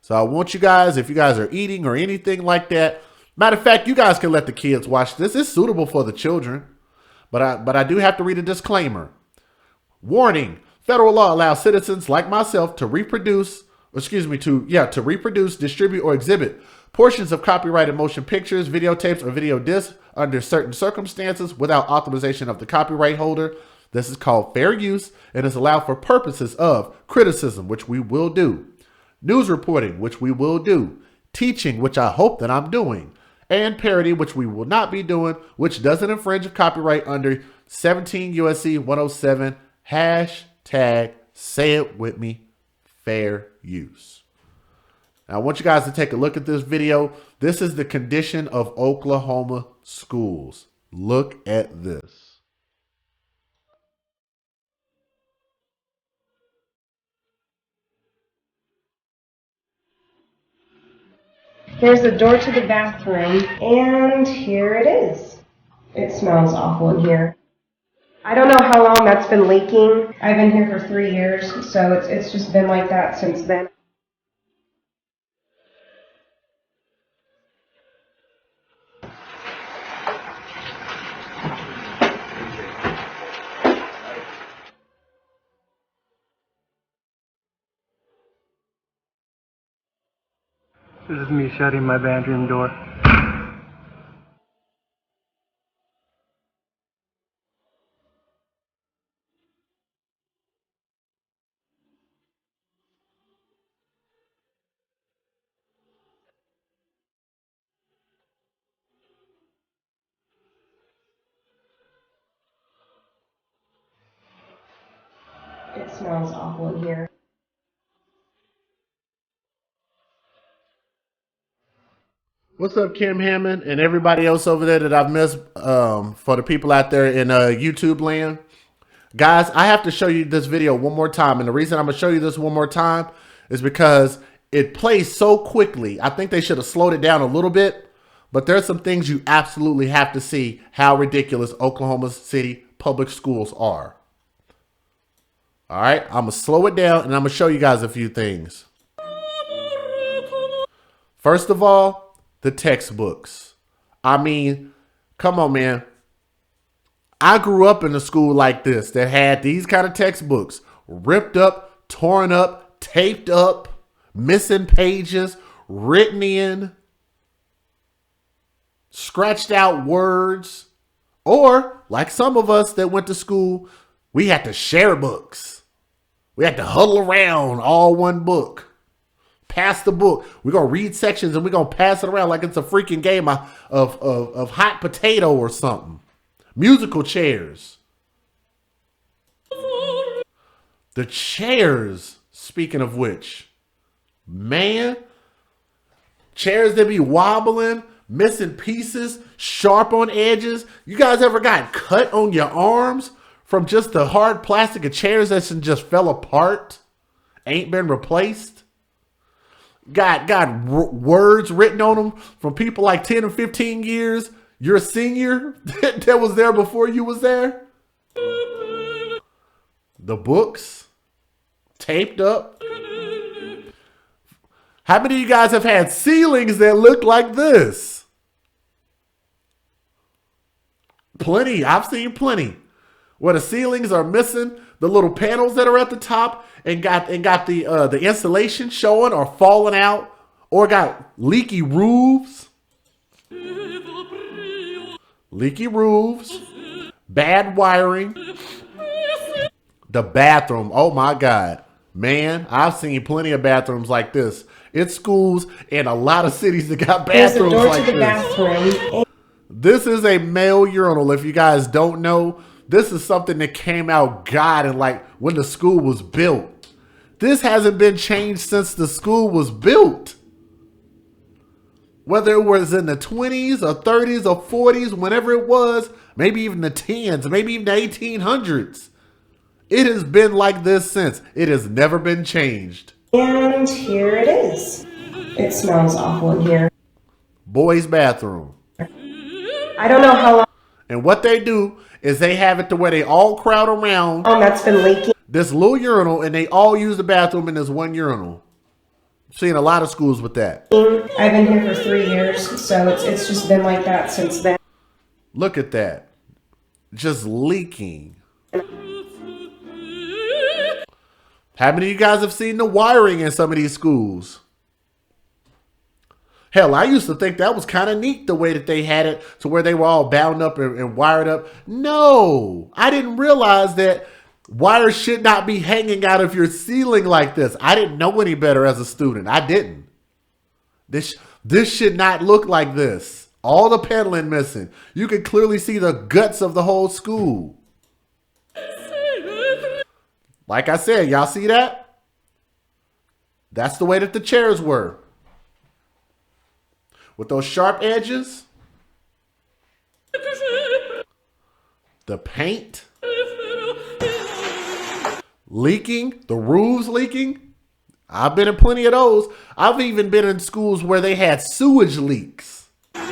So I want you guys, if you guys are eating or anything like that, matter of fact, you guys can let the kids watch this. It's suitable for the children. But I do have to read a disclaimer. Warning, federal law allows citizens like myself to reproduce, distribute, or exhibit portions of copyrighted motion pictures, videotapes, or video discs under certain circumstances without authorization of the copyright holder. This is called fair use and is allowed for purposes of criticism, which we will do, news reporting, which we will do, teaching, which I hope that I'm doing, and parody, which we will not be doing, which doesn't infringe of copyright under 17 USC 107 hashtag, say it with me, fair use. Now, I want you guys to take a look at this video. This is the condition of Oklahoma schools. Look at this. Here's the door to the bathroom, and here it is. It smells awful in here. I don't know how long that's been leaking. I've been here for 3 years, so it's just been like that since then. This is me shutting my bedroom door. It smells awful in here. What's up, Kim Hammond and everybody else over there that I've missed, for the people out there in YouTube land? Guys, I have to show you this video one more time. And the reason I'm going to show you this one more time is because it plays so quickly. I think they should have slowed it down a little bit. But there's some things you absolutely have to see how ridiculous Oklahoma City public schools are. All right, I'm going to slow it down and I'm going to show you guys a few things. First of all, the textbooks. I mean, come on, man. I grew up in a school like this that had these kind of textbooks. Ripped up, torn up, taped up, missing pages, written in, scratched out words. Or, like some of us that went to school, we had to share books. We had to huddle around all one book. Pass the book. We're going to read sections and we're going to pass it around like it's a freaking game of hot potato or something. Musical chairs. The chairs, speaking of which, man, chairs that be wobbling, missing pieces, sharp on edges. You guys ever got cut on your arms from just the hard plastic of chairs that just fell apart? Ain't been replaced? Got words written on them from people like 10 or 15 years. You're a senior that was there before you was there. The books taped up. How many of you guys have had ceilings that look like this? Plenty. I've seen plenty. Where the ceilings are missing the little panels that are at the top and got the insulation showing or falling out, or got leaky roofs. Leaky roofs. Bad wiring. The bathroom. Oh my God. Man, I've seen plenty of bathrooms like this. It's schools and a lot of cities that got bathrooms like this. Bathroom. This is a male urinal. If you guys don't know, this is something that came out God and like when the school was built. This hasn't been changed since the school was built. Whether it was in the 20s or 30s or 40s, whenever it was, maybe even the 10s, maybe even the 1800s. It has been like this since. It has never been changed. And here it is. It smells awful in here. Boys' bathroom. I don't know how long And what they do is they have it to where they all crowd around that's been leaking. this little urinal and they all use the bathroom in this one urinal. Seen a lot of schools with that. I've been here for 3 years, so it's just been like that since then. Look at that. Just leaking. How many of you guys have seen the wiring in some of these schools? Hell, I used to think that was kind of neat the way that they had it to where they were all bound up and wired up. No, I didn't realize that wires should not be hanging out of your ceiling like this. I didn't know any better as a student. I didn't. This should not look like this. All the paneling missing. You can clearly see the guts of the whole school. Like I said, y'all see that? That's the way that the chairs were. With those sharp edges. The paint. Leaking. The roofs leaking. I've been in plenty of those. I've even been in schools where they had sewage leaks. Look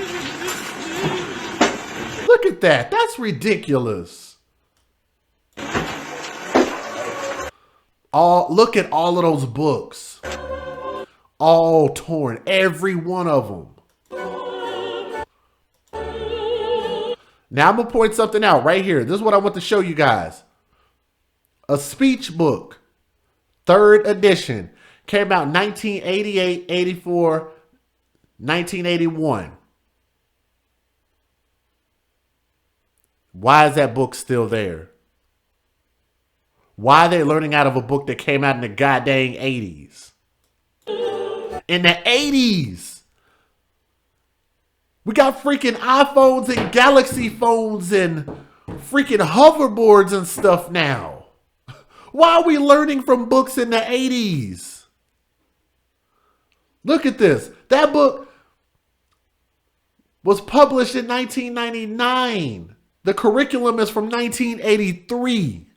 at that. That's ridiculous. Look at all of those books. All torn. Every one of them. Now I'm going to point something out right here. This is what I want to show you guys. A speech book. 3rd edition. Came out 1988, 84, 1981. Why is that book still there? Why are they learning out of a book that came out in the goddamn 80s? In the 80s. We got freaking iPhones and Galaxy phones and freaking hoverboards and stuff now. Why are we learning from books in the 80s? Look at this. That book was published in 1999. The curriculum is from 1983.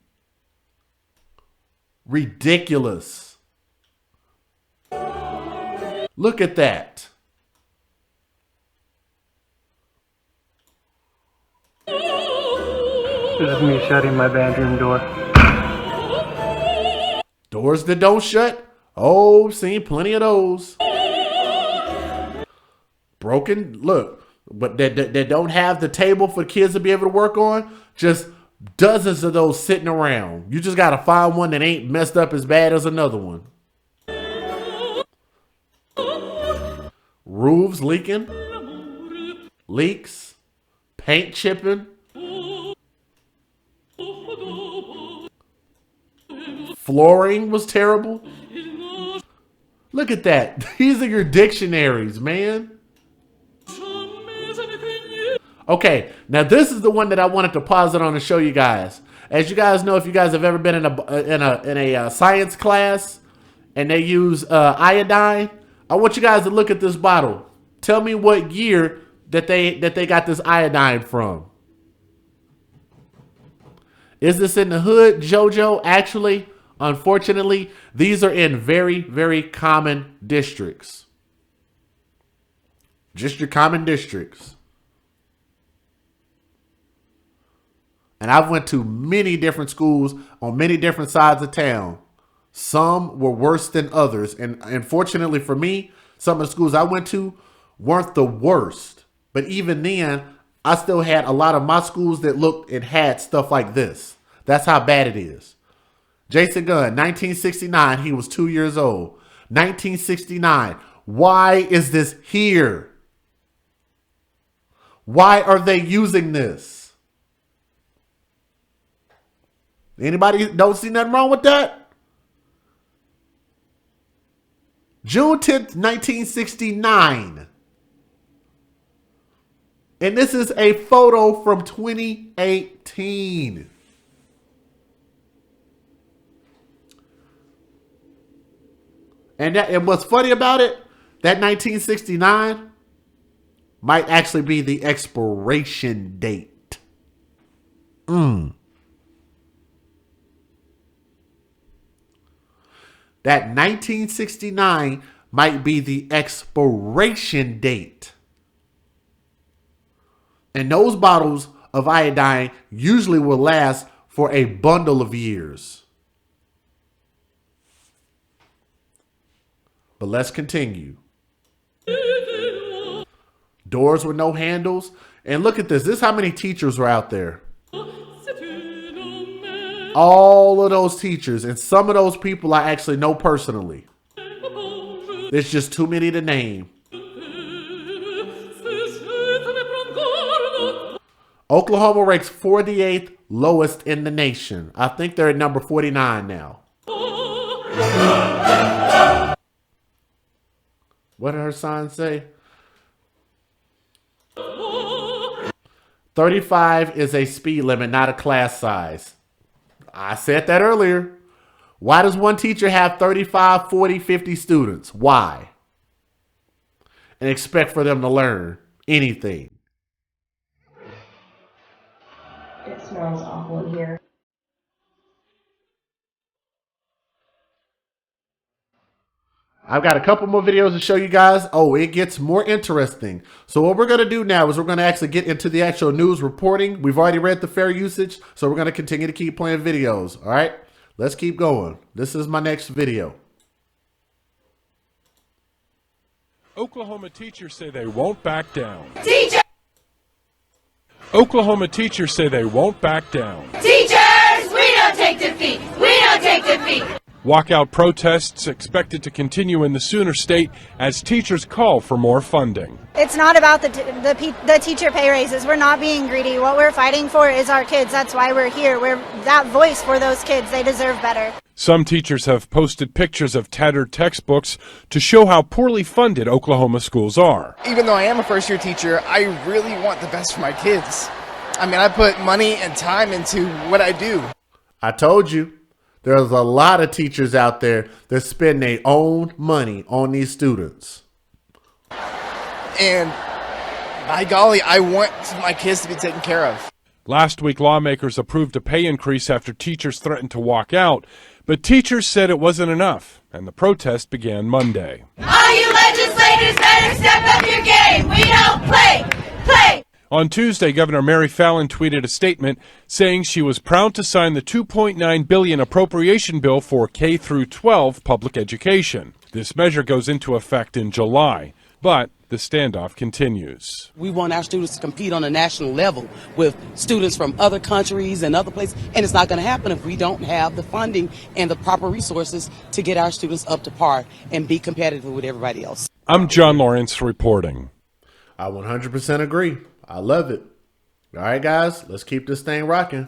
Ridiculous. Look at that. This is me shutting my bedroom door. Doors that don't shut? Oh, seen plenty of those. Broken, look, but that don't have the table for kids to be able to work on. Just dozens of those sitting around. You just got to find one that ain't messed up as bad as another one. Roofs leaking. Leaks. Paint chipping. Flooring was terrible. Look at that. These are your dictionaries, man. Okay, now this is the one that I wanted to pause it on and show you guys. As you guys know, if you guys have ever been in a science class and they use iodine, I want you guys to look at this bottle. Tell me what year that they got this iodine from. Is this in the hood, JoJo? Actually, unfortunately, these are in very, very common districts. Just your common districts. And I've went to many different schools on many different sides of town. Some were worse than others. And unfortunately for me, some of the schools I went to weren't the worst. But even then, I still had a lot of my schools that looked and had stuff like this. That's how bad it is. Jason Gunn, 1969, he was 2 years old. 1969, why is this here? Why are they using this? Anybody don't see nothing wrong with that? June 10th, 1969. And this is a photo from 2018. And what's funny about it, that 1969 might actually be the expiration date. That 1969 might be the expiration date. And those bottles of iodine usually will last for a bundle of years. But let's continue. Doors with no handles. And look at this. This is how many teachers were out there. All of those teachers, and some of those people I actually know personally. There's just too many to name. Oklahoma ranks 48th lowest in the nation. I think they're at number 49 now. What did her sign say? 35 is a speed limit, not a class size. I said that earlier. Why does one teacher have 35, 40, 50 students? Why? And expect for them to learn anything. It smells awful in here. I've got a couple more videos to show you guys. Oh, it gets more interesting. So what we're going to do now is we're going to actually get into the actual news reporting. We've already read the fair usage, so we're going to continue to keep playing videos. All right, let's keep going. This is my next video. Oklahoma teachers say they won't back down. Teacher! Oklahoma teachers say they won't back down. Teachers! We don't take defeat! We don't take defeat! Walkout protests expected to continue in the Sooner State as teachers call for more funding. It's not about the teacher pay raises. We're not being greedy. What we're fighting for is our kids. That's why we're here. We're that voice for those kids. They deserve better. Some teachers have posted pictures of tattered textbooks to show how poorly funded Oklahoma schools are. Even though I am a first-year teacher, I really want the best for my kids. I mean, I put money and time into what I do. I told you. There's a lot of teachers out there that spend their own money on these students. And by golly, I want my kids to be taken care of. Last week, lawmakers approved a pay increase after teachers threatened to walk out, but teachers said it wasn't enough, and the protest began Monday. All you legislators better step up your game. We don't play. On Tuesday, Governor Mary Fallin tweeted a statement saying she was proud to sign the $2.9 billion appropriation bill for K-12 public education. This measure goes into effect in July, but the standoff continues. We want our students to compete on a national level with students from other countries and other places, and it's not going to happen if we don't have the funding and the proper resources to get our students up to par and be competitive with everybody else. I'm John Lawrence reporting. I 100% agree. I love it. All right, guys, let's keep this thing rocking.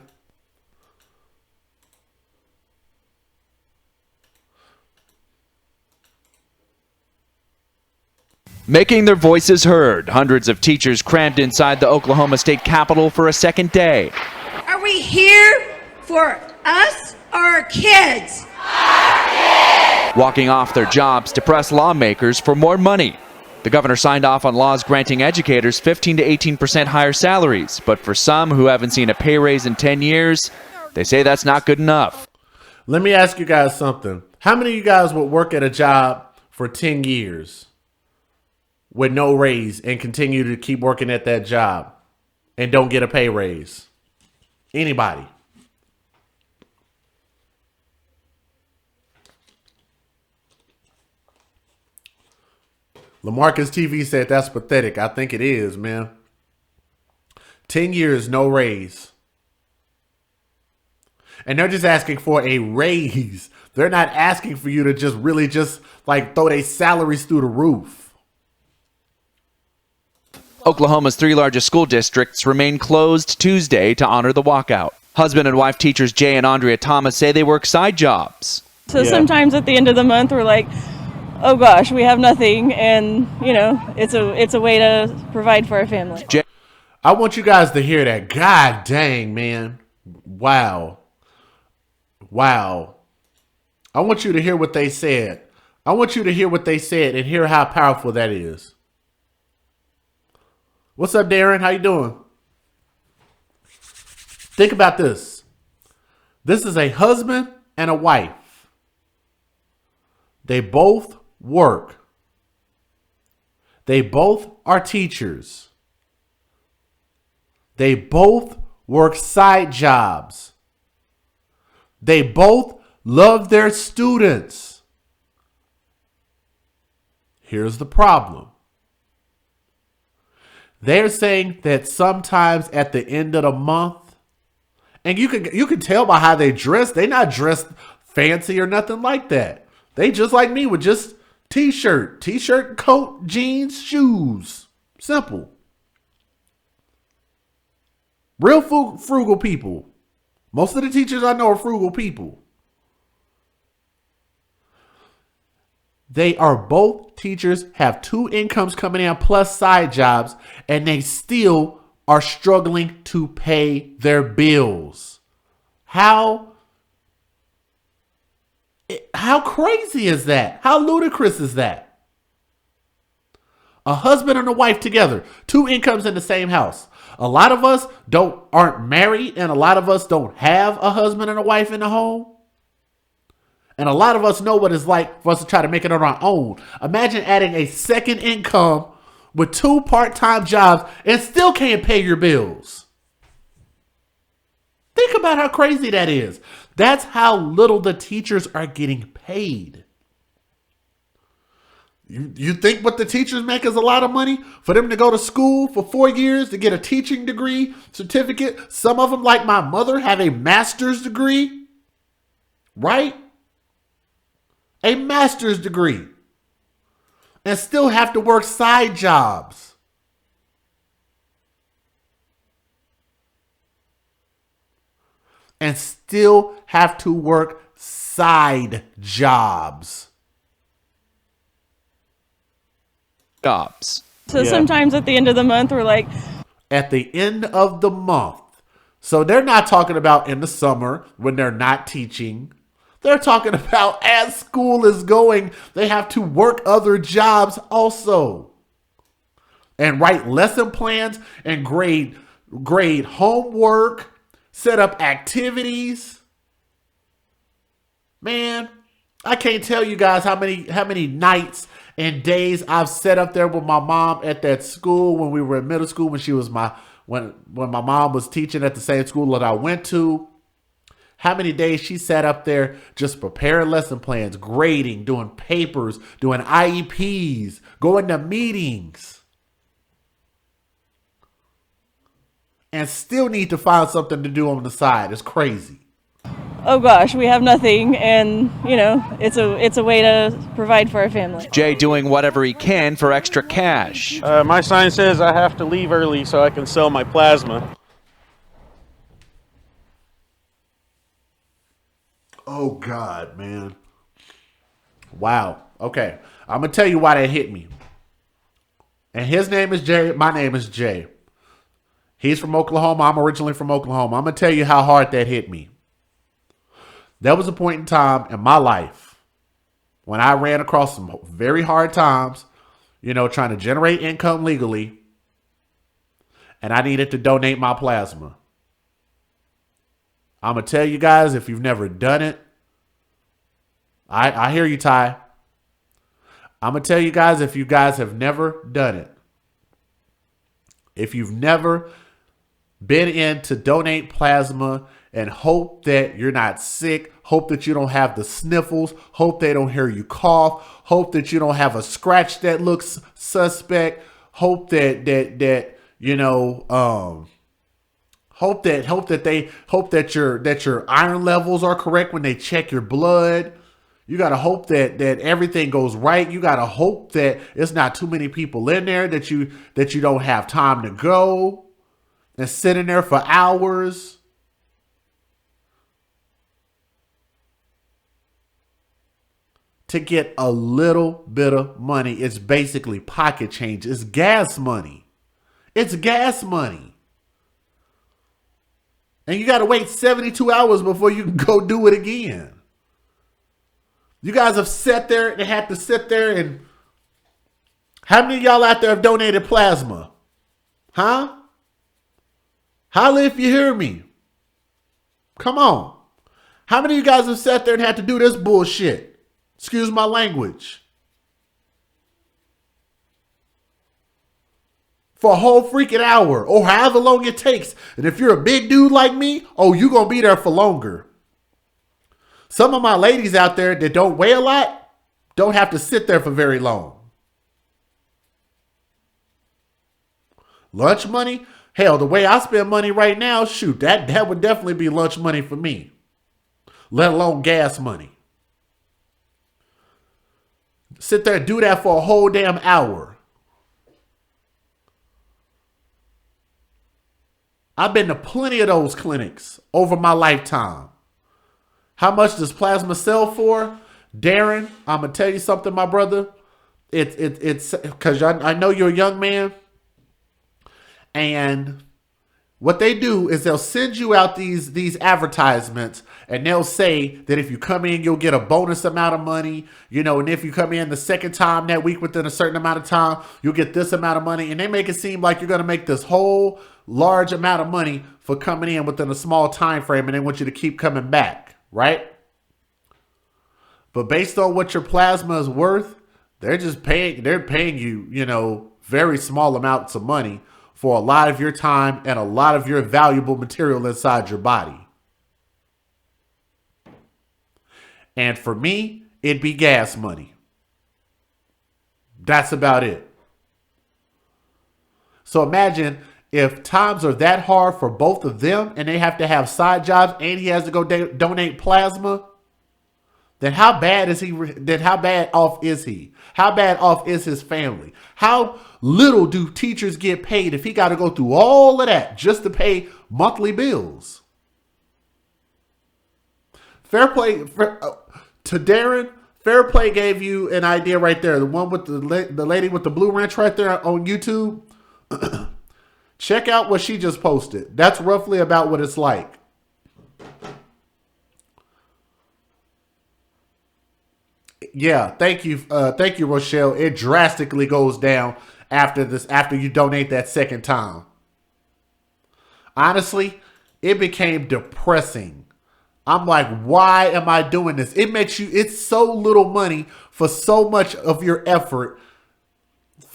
Making their voices heard, hundreds of teachers crammed inside the Oklahoma State Capitol for a second day. Are we here for us or our kids? Walking off their jobs to press lawmakers for more money. The governor signed off on laws granting educators 15 to 18% higher salaries, but for some who haven't seen a pay raise in 10 years, they say that's not good enough. Let me ask you guys something. How many of you guys would work at a job for 10 years with no raise and continue to keep working at that job and don't get a pay raise? Anybody? LaMarcus TV said that's pathetic. I think it is, man. 10 years, no raise. And they're just asking for a raise. They're not asking for you to just really just like throw their salaries through the roof. Oklahoma's 3 largest school districts remain closed Tuesday to honor the walkout. Husband and wife teachers Jay and Andrea Thomas say they work side jobs. So sometimes at the end of the month we're like, oh gosh, we have nothing, and you know, it's a way to provide for our family. I want you guys to hear that. God dang, man. Wow. Wow. I want you to hear what they said. I want you to hear what they said and hear how powerful that is. What's up, Darren? How you doing? Think about this. This is a husband and a wife. They both work. They both are teachers. They both work side jobs. They both love their students. Here's the problem. They're saying that sometimes at the end of the month, and you can tell by how they dress, they're not dressed fancy or nothing like that. They just like me with just t-shirt, coat, jeans, shoes. Simple. Real frugal people. Most of the teachers I know are frugal people. They are both teachers, have 2 incomes coming in plus side jobs, and they still are struggling to pay their bills. How crazy is that? How ludicrous is that? A husband and a wife together, 2 incomes in the same house. A lot of us aren't married, and a lot of us don't have a husband and a wife in the home. And a lot of us know what it's like for us to try to make it on our own. Imagine adding a second income with 2 part-time jobs and still can't pay your bills. Think about how crazy that is. That's how little the teachers are getting paid. You think what the teachers make is a lot of money? For them to go to school for 4 years to get a teaching degree, certificate. Some of them, like my mother, have a master's degree. Right? A master's degree. And still have to work side jobs. And still have to work side jobs. So sometimes at the end of the month, we're like... At the end of the month. So they're not talking about in the summer when they're not teaching. They're talking about as school is going, they have to work other jobs also. And write lesson plans and grade homework, set up activities. Man, I can't tell you guys how many nights and days I've sat up there with my mom at that school when we were in middle school, when my mom was teaching at the same school that I went to. How many days she sat up there just preparing lesson plans, grading, doing papers, doing IEPs, going to meetings. And still need to find something to do on the side. It's crazy. Oh gosh, we have nothing, and you know, it's a way to provide for our family. Jay doing whatever he can for extra cash. My sign says I have to leave early so I can sell my plasma. Oh God, man. Wow. Okay. I'm going to tell you why that hit me. And his name is Jay. My name is Jay. He's from Oklahoma. I'm originally from Oklahoma. I'm going to tell you how hard that hit me. There was a point in time in my life when I ran across some very hard times, you know, trying to generate income legally, and I needed to donate my plasma. I'm going to tell you guys, if you've never done it, I hear you, Ty. I'm going to tell you guys, if you guys have never done it, if you've never been in to donate plasma and hope that you're not sick, hope that you don't have the sniffles, hope they don't hear you cough, hope that you don't have a scratch that looks suspect, hope that you know, hope that your iron levels are correct when they check your blood. You got to hope that everything goes right. You got to hope that it's not too many people in there, that you don't have time to go and sit in there for hours. To get a little bit of money. It's basically pocket change. It's gas money. It's gas money. And you got to wait 72 hours before you can go do it again. You guys have sat there and had to sit there, and how many of y'all out there have donated plasma? Huh? Holla if you hear me. Come on. How many of you guys have sat there and had to do this bullshit? Excuse my language. For a whole freaking hour or however long it takes. And if you're a big dude like me, oh, you're going to be there for longer. Some of my ladies out there that don't weigh a lot don't have to sit there for very long. Lunch money? Hell, the way I spend money right now, shoot, that would definitely be lunch money for me. Let alone gas money. Sit there and do that for a whole damn hour. I've been to plenty of those clinics over my lifetime. How much does plasma sell for? Darren, I'm going to tell you something, my brother. It's because I know you're a young man. And what they do is they'll send you out these advertisements, and they'll say that if you come in, you'll get a bonus amount of money, you know, and if you come in the second time that week within a certain amount of time, you'll get this amount of money. And they make it seem like you're going to make this whole large amount of money for coming in within a small time frame, and they want you to keep coming back, right? But based on what your plasma is worth, they're paying you, you know, very small amounts of money for a lot of your time and a lot of your valuable material inside your body. And for me, it'd be gas money. That's about it. So imagine if times are that hard for both of them and they have to have side jobs and he has to go donate plasma, then how bad is he? Then how bad off is he? How bad off is his family? How little do teachers get paid if he got to go through all of that just to pay monthly bills? Fair play to Darren. Fair play gave you an idea right there. The one with the lady with the blue wrench right there on YouTube. Check out what she just posted. That's roughly about what it's like. Yeah, thank you, Rochelle. It drastically goes down after you donate that second time. Honestly, it became depressing. I'm like, why am I doing this? It's so little money for so much of your effort.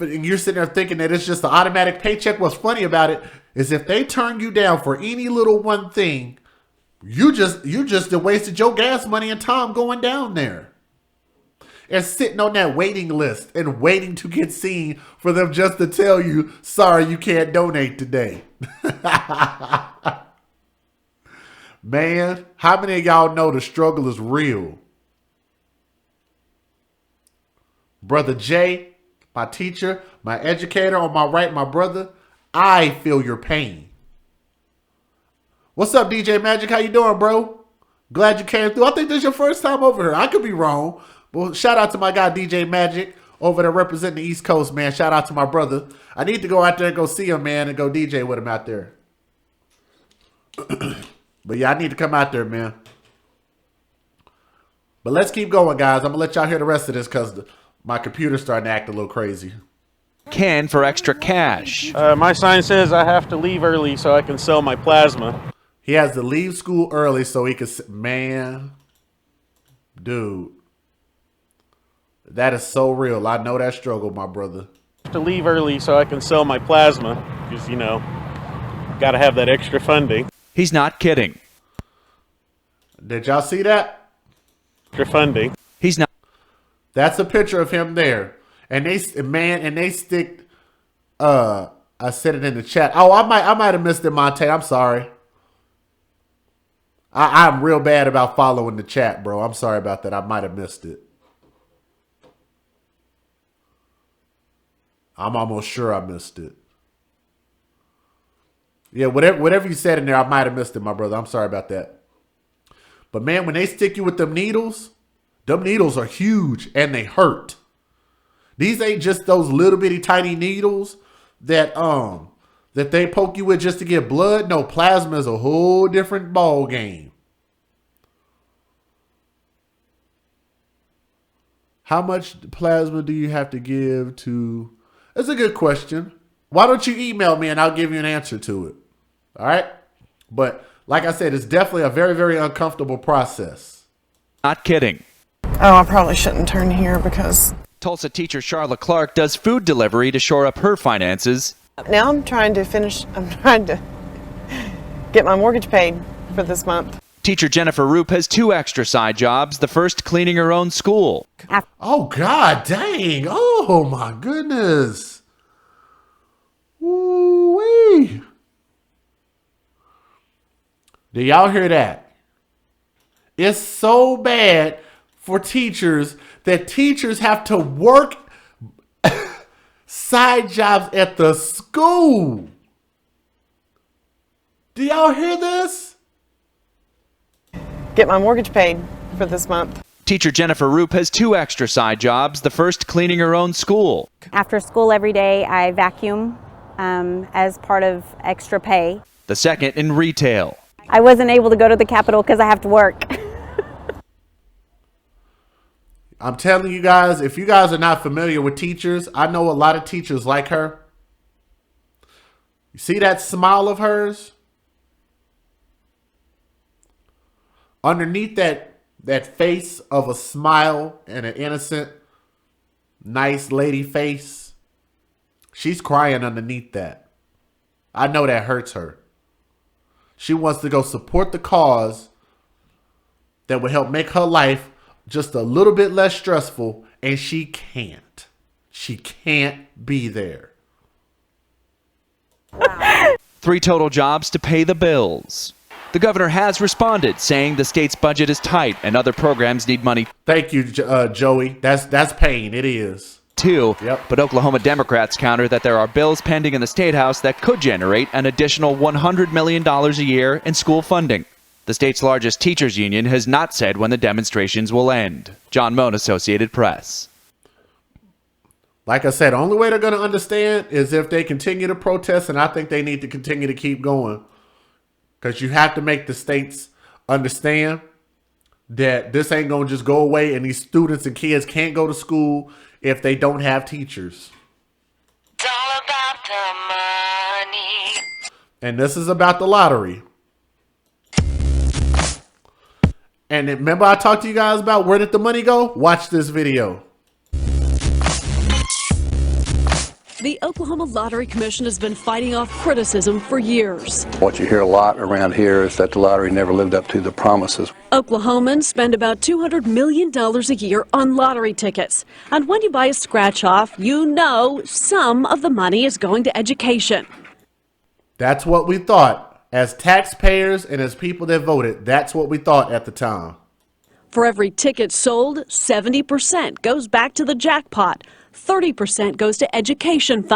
You're sitting there thinking that it's just an automatic paycheck. What's funny about it is if they turn you down for any little one thing, you just wasted your gas money and time going down there. And sitting on that waiting list and waiting to get seen for them just to tell you, sorry, you can't donate today. Man, how many of y'all know the struggle is real? Brother Jay, my teacher, my educator, on my right, my brother, I feel your pain. What's up, DJ Magic? How you doing, bro? Glad you came through. I think this is your first time over here. I could be wrong. Well, shout out to my guy, DJ Magic, over there representing the East Coast, man. Shout out to my brother. I need to go out there and go see him, man, and go DJ with him out there. But yeah, I need to come out there, man. But let's keep going, guys. I'm going to let y'all hear the rest of this because my computer's starting to act a little crazy. Can for extra cash. My sign says I have to leave early so I can sell my plasma. He has to leave school early so he can... Man. Dude. That is so real. I know that struggle, my brother. I have to leave early so I can sell my plasma. Because, you know, got to have that extra funding. He's not kidding. Did y'all see that? Extra funding. He's not. That's a picture of him there. And they stick, I said it in the chat. Oh, I might have missed it, Monte. I'm sorry. I'm real bad about following the chat, bro. I'm sorry about that. I might have missed it. I'm almost sure I missed it. Yeah, whatever you said in there, I might have missed it, my brother. I'm sorry about that. But man, when they stick you with them needles are huge and they hurt. These ain't just those little bitty tiny needles that they poke you with just to get blood. No, plasma is a whole different ball game. How much plasma do you have to give to... That's a good question. Why don't you email me and I'll give you an answer to it. All right? But like I said, it's definitely a very, very uncomfortable process. Not kidding. Oh, I probably shouldn't turn here because... Tulsa teacher Charlotte Clark does food delivery to shore up her finances. Now I'm trying to get my mortgage paid for this month. Teacher Jennifer Roop has 2 extra side jobs, the first cleaning her own school. Oh, God dang. Oh, my goodness. Woo-wee. Do y'all hear that? It's so bad for teachers that teachers have to work side jobs at the school. Do y'all hear this? Get my mortgage paid for this month. Teacher Jennifer Roop has 2 extra side jobs, the first cleaning her own school. After school every day, I vacuum as part of extra pay. The second in retail. I wasn't able to go to the Capitol because I have to work. I'm telling you guys, if you guys are not familiar with teachers, I know a lot of teachers like her. You see that smile of hers? Underneath that face of a smile and an innocent, nice lady face, she's crying underneath that. I know that hurts her. She wants to go support the cause that would help make her life just a little bit less stressful, and she can't. She can't be there. Wow. 3 total jobs to pay the bills. The governor has responded, saying the state's budget is tight and other programs need money. Thank you, Joey. That's pain. It is. 2. Yep. But Oklahoma Democrats counter that there are bills pending in the State House that could generate an additional $100 million a year in school funding. The state's largest teachers union has not said when the demonstrations will end. John Moan, Associated Press. Like I said, the only way they're going to understand is if they continue to protest, and I think they need to continue to keep going. Because you have to make the states understand that this ain't going to just go away and these students and kids can't go to school if they don't have teachers. It's all about the money. And this is about the lottery. And remember I talked to you guys about where did the money go? Watch this video. The Oklahoma Lottery Commission has been fighting off criticism for years. What you hear a lot around here is that the lottery never lived up to the promises. Oklahomans spend about $200 million a year on lottery tickets. And when you buy a scratch-off, you know some of the money is going to education. That's what we thought. As taxpayers and as people that voted, that's what we thought at the time. For every ticket sold, 70% goes back to the jackpot. 30% goes to education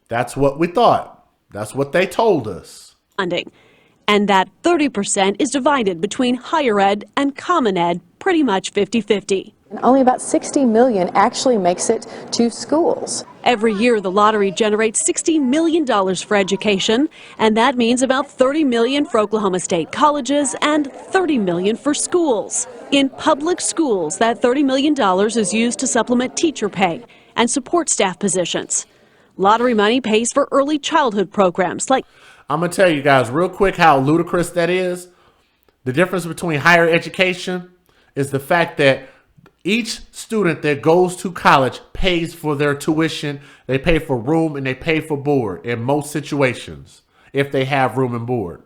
That's what we thought. That's what they told us. Funding. And that 30% is divided between higher ed and common ed, pretty much 50-50. Only about $60 million actually makes it to schools. Every year, the lottery generates $60 million for education, and that means about $30 million for Oklahoma State colleges and $30 million for schools. In public schools, that $30 million is used to supplement teacher pay and support staff positions. Lottery money pays for early childhood programs like... I'm going to tell you guys real quick how ludicrous that is. The difference between higher education is the fact that each student that goes to college pays for their tuition. They pay for room and they pay for board in most situations, if they have room and board.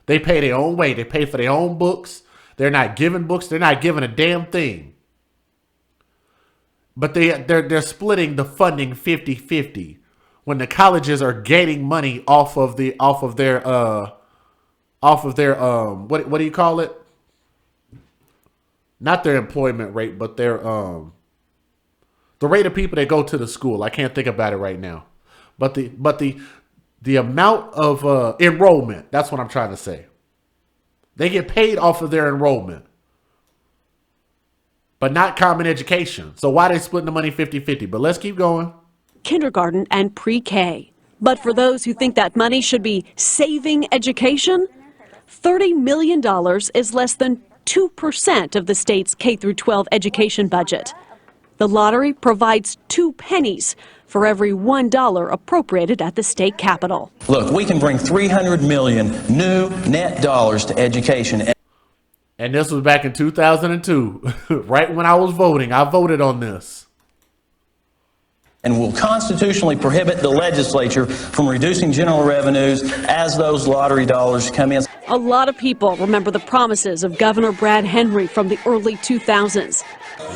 They pay their own way. They pay for their own books. They're not giving books. They're not giving a damn thing. But they're splitting the funding 50-50 when the colleges are gaining money off of their what do you call it? Not their employment rate, but their the rate of people that go to the school. I can't think about it right now. But the amount of enrollment, that's what I'm trying to say. They get paid off of their enrollment, but not common education. So why are they splitting the money 50-50? But let's keep going. Kindergarten and pre-K. But for those who think that money should be saving education, $30 million is less than 2% of the state's K-12 education budget. The lottery provides 2 pennies for every $1 appropriated at the state capitol. Look, we can bring $300 million new net dollars to education. And this was back in 2002, right when I was voting. I voted on this. And will constitutionally prohibit the legislature from reducing general revenues as those lottery dollars come in. A lot of people remember the promises of Governor Brad Henry from the early 2000s.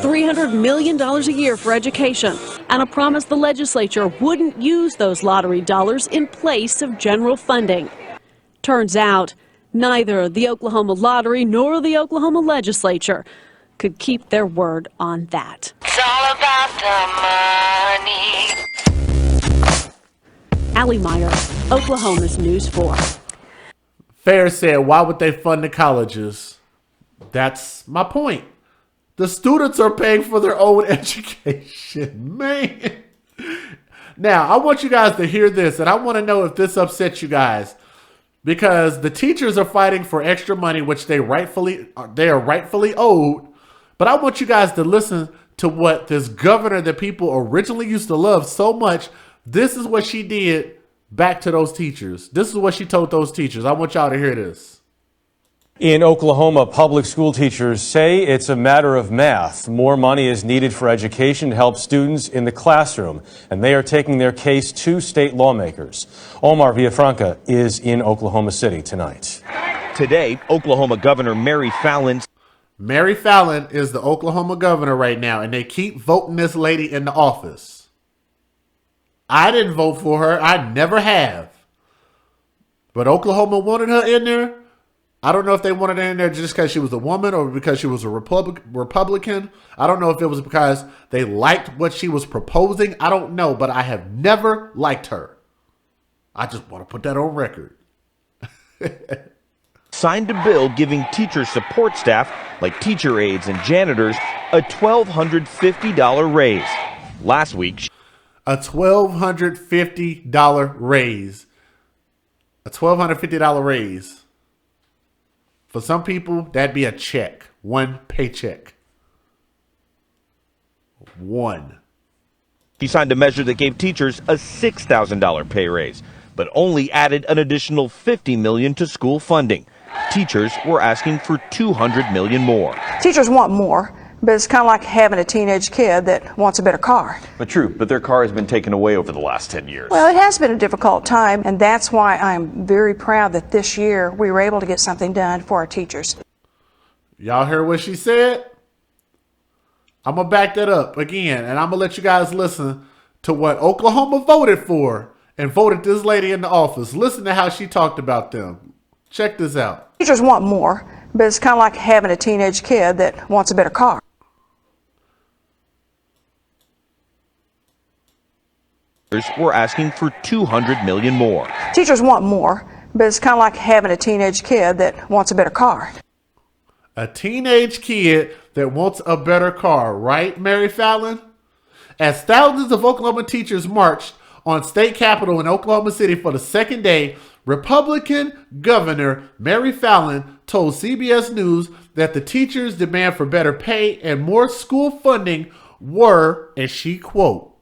$300 million a year for education, and a promise the legislature wouldn't use those lottery dollars in place of general funding. Turns out, neither the Oklahoma Lottery nor the Oklahoma legislature could keep their word on that. It's all about the money. Allie Meyer, Oklahoma's News 4. Fair said, why would they fund the colleges? That's my point. The students are paying for their own education, man. Now, I want you guys to hear this, and I want to know if this upsets you guys. Because the teachers are fighting for extra money, which they are rightfully owed. But I want you guys to listen to what this governor that people originally used to love so much, this is what she did back to those teachers. This is what she told those teachers. I want y'all to hear this. In Oklahoma, public school teachers say it's a matter of math. More money is needed for education to help students in the classroom, and they are taking their case to state lawmakers. Omar Villafranca is in Oklahoma City tonight. Today, Oklahoma Governor Mary Fallon is the Oklahoma governor right now, and they keep voting this lady in the office. I didn't vote for her. I never have. But Oklahoma wanted her in there. I don't know if they wanted her in there just because she was a woman or because she was a Republican. I don't know if it was because they liked what she was proposing. I don't know, but I have never liked her. I just want to put that on record. signed a bill giving teacher support staff, like teacher aides and janitors, a $1,250 raise. Last week, a $1,250 raise. A $1,250 raise. For some people, that'd be a check. One paycheck. One. He signed a measure that gave teachers a $6,000 pay raise, but only added an additional $50 million to school funding. Teachers were asking for $200 million more. Teachers want more, but it's kind of like having a teenage kid that wants a better car. But their car has been taken away over the last 10 years. Well, it has been a difficult time, and that's why I'm very proud that this year we were able to get something done for our teachers. Y'all heard what she said? I'm going to back that up again, and I'm going to let you guys listen to what Oklahoma voted for and voted this lady in the office. Listen to how she talked about them. Check this out. Teachers want more, but it's kind of like having a teenage kid that wants a better car. We're asking for $200 million more. Teachers want more, but it's kind of like having a teenage kid that wants a better car. A teenage kid that wants a better car, right, Mary Fallon? As thousands of Oklahoma teachers marched on state capitol in Oklahoma City for the second day, Republican Governor Mary Fallon told CBS News that the teachers' demand for better pay and more school funding were, and she quote,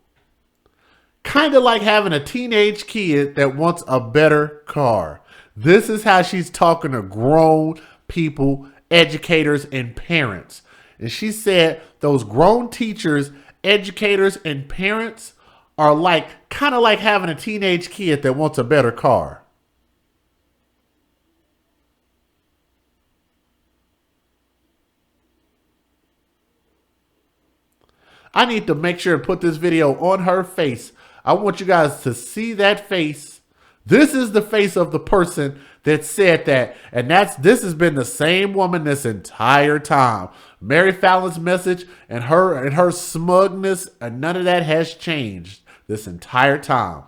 kind of like having a teenage kid that wants a better car. This is how she's talking to grown people, educators, and parents. And she said those grown teachers, educators, and parents are like kind of like having a teenage kid that wants a better car. I need to make sure to put this video on her face. I want you guys to see that face. This is the face of the person that said that. And this has been the same woman this entire time. Mary Fallon's message and her smugness, and none of that has changed this entire time.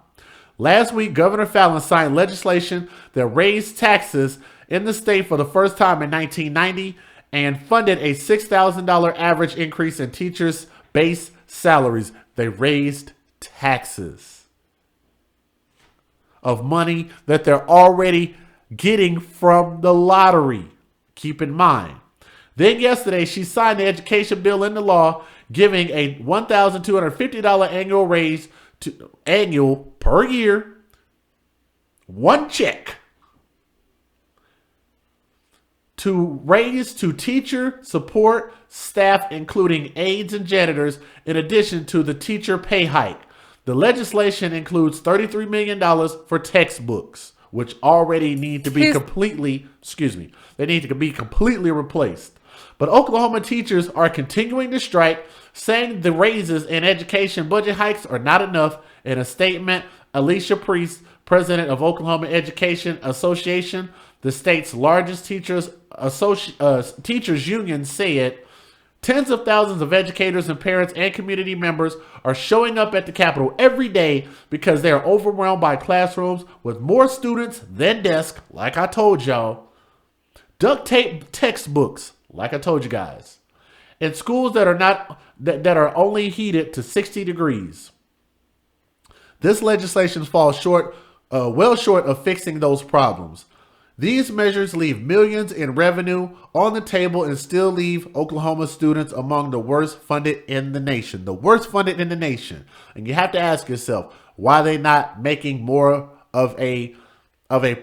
Last week, Governor Fallon signed legislation that raised taxes in the state for the first time in 1990 and funded a $6,000 average increase in teachers' base salaries. They raised taxes of money that they're already getting from the lottery. Keep in mind. Then yesterday, she signed the education bill into law, giving a $1,250 annual raise to annual per year, one check to raise to teacher support staff, including aides and janitors, in addition to the teacher pay hike. The legislation includes $33 million for textbooks, which already need to be completely replaced. But Oklahoma teachers are continuing to strike, saying the raises in education budget hikes are not enough. In a statement, Alicia Priest, president of Oklahoma Education Association, the state's largest teachers union, said tens of thousands of educators and parents and community members are showing up at the Capitol every day because they are overwhelmed by classrooms with more students than desks, like I told y'all, duct tape textbooks, like I told you guys, in schools that are only heated to 60 degrees. This legislation falls well short of fixing those problems. These measures leave millions in revenue on the table and still leave Oklahoma students among the worst funded in the nation. The worst funded in the nation. And you have to ask yourself, why are they not making more of a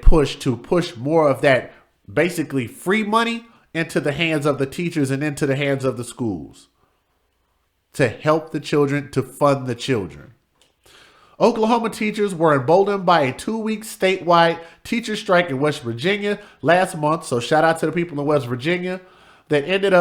push to push more of that basically free money into the hands of the teachers and into the hands of the schools to help the children, to fund the children. Oklahoma teachers were emboldened by a 2-week statewide teacher strike in West Virginia last month. So shout out to the people in West Virginia that ended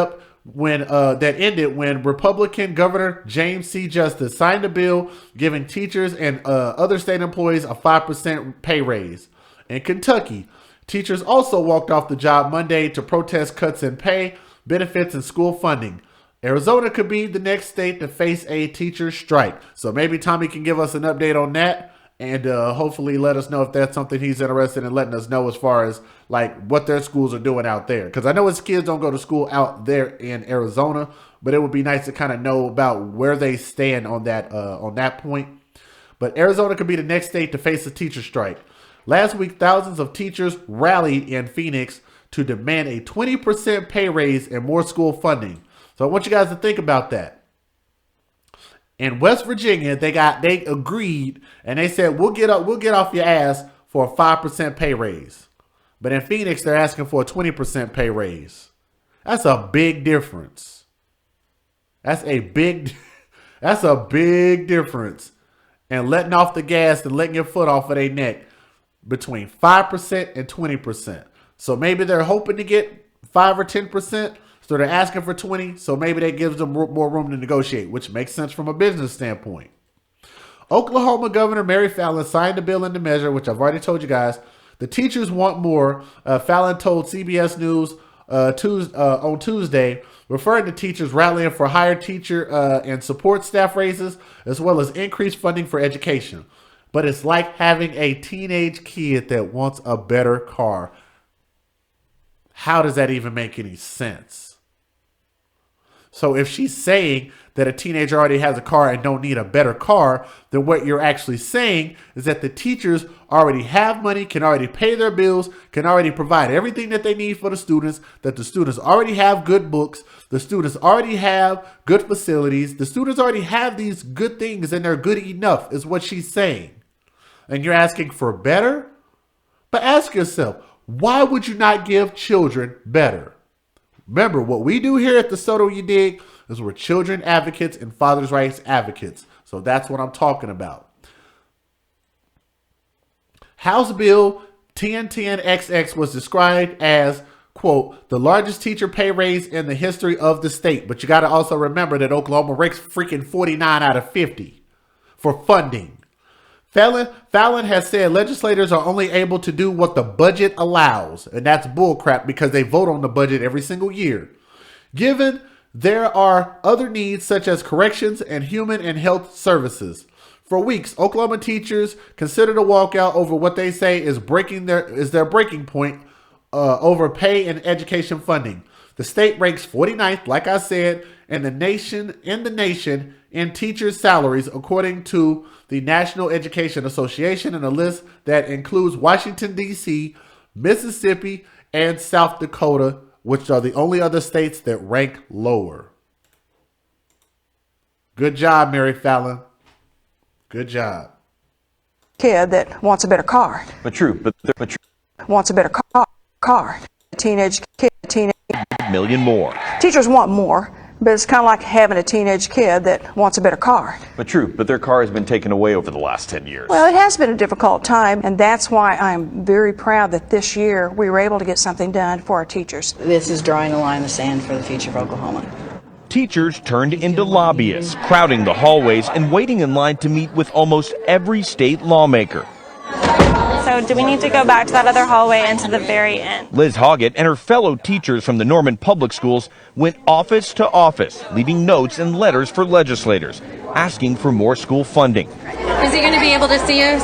when Republican Governor James C. Justice signed a bill giving teachers and other state employees a 5% pay raise. In Kentucky, teachers also walked off the job Monday to protest cuts in pay, benefits, and school funding. Arizona could be the next state to face a teacher strike. So maybe Tommy can give us an update on that and hopefully let us know if that's something he's interested in letting us know as far as like what their schools are doing out there. Because I know his kids don't go to school out there in Arizona, but it would be nice to kind of know about where they stand on that point. But Arizona could be the next state to face a teacher strike. Last week, thousands of teachers rallied in Phoenix to demand a 20% pay raise and more school funding. So I want you guys to think about that. In West Virginia, they agreed and they said we'll get off your ass for a 5% pay raise. But in Phoenix, they're asking for a 20% pay raise. That's a big difference. That's a big difference. And letting off the gas and letting your foot off of their neck between 5% and 20%. So maybe they're hoping to get 5 or 10%. So they're asking for 20, so maybe that gives them more room to negotiate, which makes sense from a business standpoint. Oklahoma Governor Mary Fallon signed a bill into measure, which I've already told you guys. The teachers want more. Fallon told CBS News on Tuesday, referring to teachers rallying for higher teacher and support staff raises, as well as increased funding for education. But it's like having a teenage kid that wants a better car. How does that even make any sense? So if she's saying that a teenager already has a car and don't need a better car, then what you're actually saying is that the teachers already have money, can already pay their bills, can already provide everything that they need for the students, that the students already have good books, the students already have good facilities, the students already have these good things and they're good enough, is what she's saying. And you're asking for better? But ask yourself, why would you not give children better? Remember, what we do here at the Soto You Dig is we're children advocates and fathers' rights advocates. So that's what I'm talking about. House Bill 1010XX was described as, quote, the largest teacher pay raise in the history of the state. But you got to also remember that Oklahoma ranks freaking 49 out of 50 for funding. Fallon has said legislators are only able to do what the budget allows, and that's bullcrap because they vote on the budget every single year. Given there are other needs such as corrections and human and health services. For weeks, Oklahoma teachers considered a walkout over what they say is their breaking point over pay and education funding. The state ranks 49th, like I said, in the nation in teachers' salaries, according to the National Education Association, in a list that includes Washington, D.C., Mississippi, and South Dakota, which are the only other states that rank lower. Good job, Mary Fallon. Good job. Kid that wants a better car. But true. Wants a better car. Teenage kid. Million more. Teachers want more, but it's kind of like having a teenage kid that wants a better car. But true. But their car has been taken away over the last 10 years. Well, it has been a difficult time, and that's why I'm very proud that this year we were able to get something done for our teachers. This is drawing a line in the sand for the future of Oklahoma. Teachers turned into lobbyists, crowding the hallways and waiting in line to meet with almost every state lawmaker. So do we need to go back to that other hallway and to the very end? Liz Hoggett and her fellow teachers from the Norman Public Schools went office to office, leaving notes and letters for legislators, asking for more school funding. Is he going to be able to see us?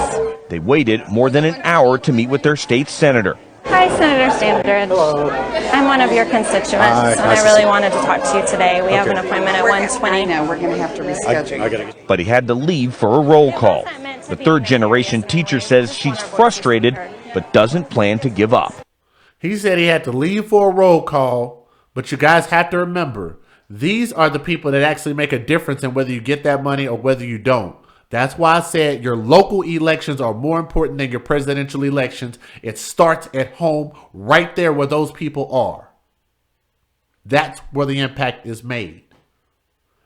They waited more than an hour to meet with their state senator. Hi, Senator Standridge. Hello. I'm one of your constituents, and I really wanted to talk to you today. We have an appointment at 1:20. I know, we're going to have to reschedule. But he had to leave for a roll call. The third-generation teacher says she's frustrated, but doesn't plan to give up. He said he had to leave for a roll call, but you guys have to remember, these are the people that actually make a difference in whether you get that money or whether you don't. That's why I said your local elections are more important than your presidential elections. It starts at home, right there where those people are. That's where the impact is made.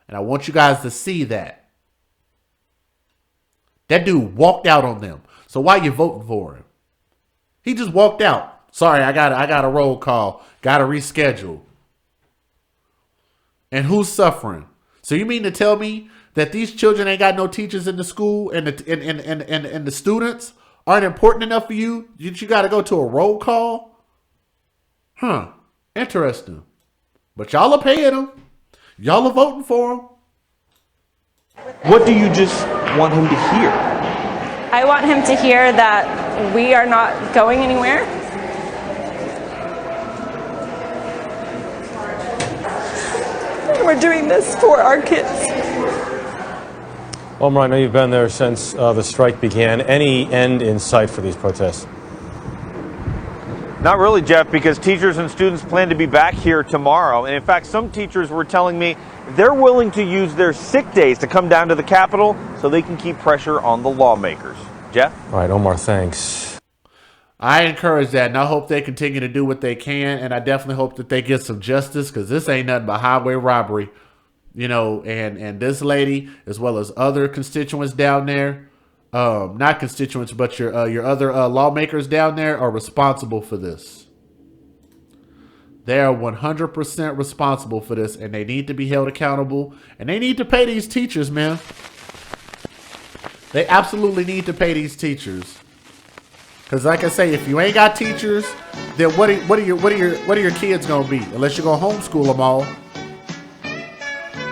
And I want you guys to see that. That dude walked out on them. So why you voting for him? He just walked out. Sorry, I got a roll call. Got to reschedule. And who's suffering? So you mean to tell me that these children ain't got no teachers in the school and the students aren't important enough for you? You got to go to a roll call? Huh. Interesting. But y'all are paying them. Y'all are voting for them. What do you just want him to hear? I want him to hear that we are not going anywhere. We're doing this for our kids. Omar, I know you've been there since the strike began. Any end in sight for these protests? Not really, Jeff, because teachers and students plan to be back here tomorrow. And in fact, some teachers were telling me they're willing to use their sick days to come down to the Capitol so they can keep pressure on the lawmakers. Jeff? All right, Omar, thanks. I encourage that, and I hope they continue to do what they can, and I definitely hope that they get some justice, because this ain't nothing but highway robbery. You know, and this lady, as well as other constituents down there, not constituents, but your other lawmakers down there are responsible for this. They are 100% responsible for this, and they need to be held accountable, and they need to pay these teachers, man. They absolutely need to pay these teachers. Because like I say, if you ain't got teachers, then what are your kids gonna be? Unless you're gonna homeschool them all.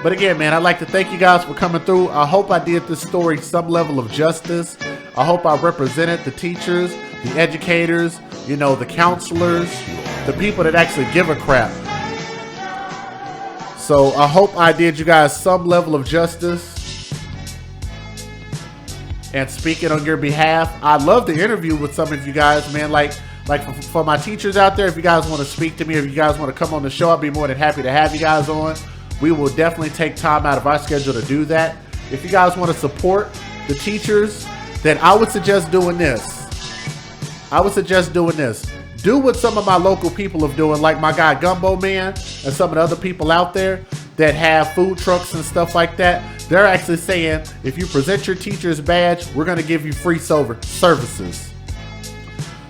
But again, man, I'd like to thank you guys for coming through. I hope I did this story some level of justice. I hope I represented the teachers, the educators, you know, the counselors, the people that actually give a crap. So I hope I did you guys some level of justice and speaking on your behalf. I'd love to interview with some of you guys, man. Like for my teachers out there, if you guys want to speak to me, if you guys want to come on the show, I'd be more than happy to have you guys on. We will definitely take time out of our schedule to do that. If you guys want to support the teachers, then I would suggest doing this. Do what some of my local people are doing, like my guy Gumbo Man and some of the other people out there that have food trucks and stuff like that. They're actually saying, if you present your teacher's badge, we're going to give you free services.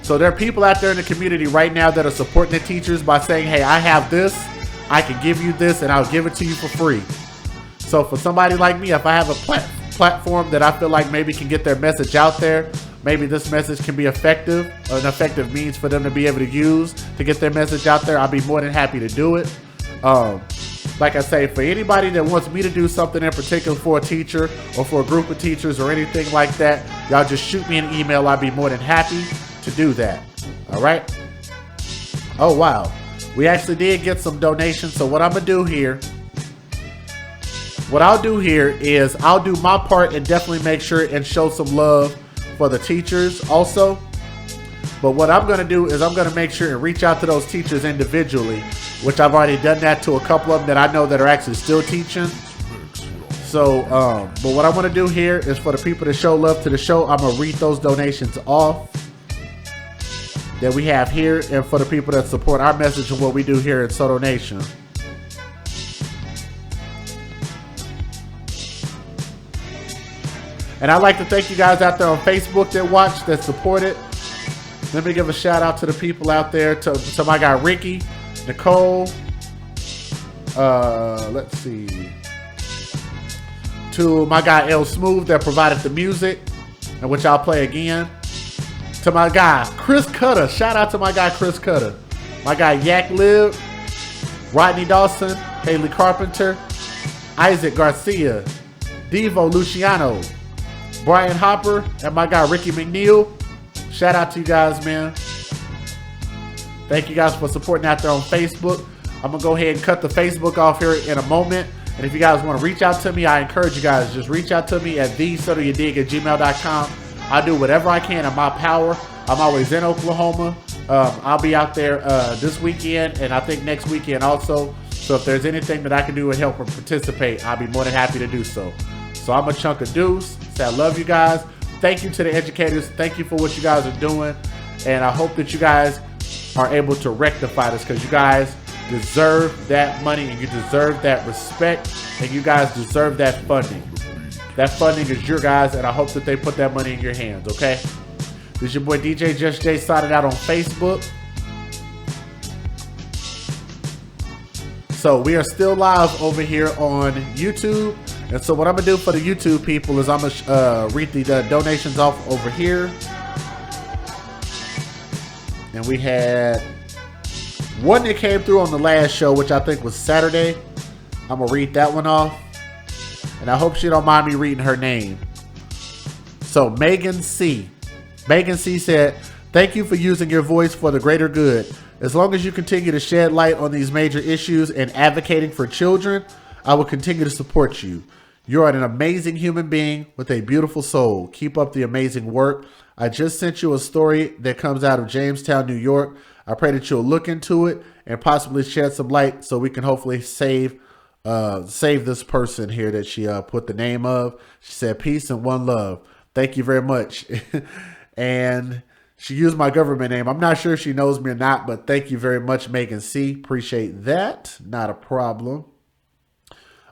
So there are people out there in the community right now that are supporting the teachers by saying, hey, I have this, I can give you this, and I'll give it to you for free. So for somebody like me, if I have a platform that I feel like maybe can get their message out there, maybe this message can be effective, or an effective means for them to be able to use to get their message out there, I'll be more than happy to do it. Like I say, for anybody that wants me to do something in particular for a teacher or for a group of teachers or anything like that, y'all just shoot me an email. I'll be more than happy to do that. All right. Oh, wow. We actually did get some donations. So what I'm going to do here, is I'll do my part and definitely make sure and show some love for the teachers also. But what I'm going to do is I'm going to make sure and reach out to those teachers individually, which I've already done that to a couple of them that I know that are actually still teaching. So, but what I want to do here is for the people to show love to the show, I'm going to read those donations off that we have here, and for the people that support our message and what we do here in Soto Nation. And I'd like to thank you guys out there on Facebook that watch, that support it. Let me give a shout out to the people out there, to my guy Ricky, Nicole, let's see, to my guy L Smooth that provided the music, and which I'll play again. To my guy Chris Cutter, shout out to my guy Chris Cutter, my guy Yak Liv, Rodney Dawson, Haley Carpenter, Isaac Garcia, Devo Luciano, Brian Hopper, and my guy Ricky McNeil. Shout out to you guys, man. Thank you guys for supporting out there on Facebook. I'm going to go ahead and cut the Facebook off here in a moment. And if you guys want to reach out to me, I encourage you guys, just reach out to me at thesotoyodig@gmail.com. I'll do whatever I can in my power. I'm always in Oklahoma. I'll be out there this weekend, and I think next weekend also. So if there's anything that I can do to help or participate, I'll be more than happy to do so. So I'm a chunk of deuce. Say I love you guys. Thank you to the educators. Thank you for what you guys are doing. And I hope that you guys are able to rectify this, because you guys deserve that money and you deserve that respect and you guys deserve that funding. That funding is your guys, and I hope that they put that money in your hands, okay? This is your boy DJ Just Jay signing out on Facebook. So we are still live over here on YouTube. And so what I'm going to do for the YouTube people is I'm going to read the donations off over here. And we had one that came through on the last show, which I think was Saturday. I'm going to read that one off. And I hope she don't mind me reading her name. So Megan C. Megan C said, "Thank you for using your voice for the greater good. As long as you continue to shed light on these major issues and advocating for children, I will continue to support you. You are an amazing human being with a beautiful soul. Keep up the amazing work. I just sent you a story that comes out of Jamestown, New York. I pray that you'll look into it and possibly shed some light so we can hopefully save this person here that she put the name of." She said, "Peace and one love." Thank you very much. And she used my government name. I'm not sure if she knows me or not, but thank you very much, Megan C. Appreciate that. Not a problem.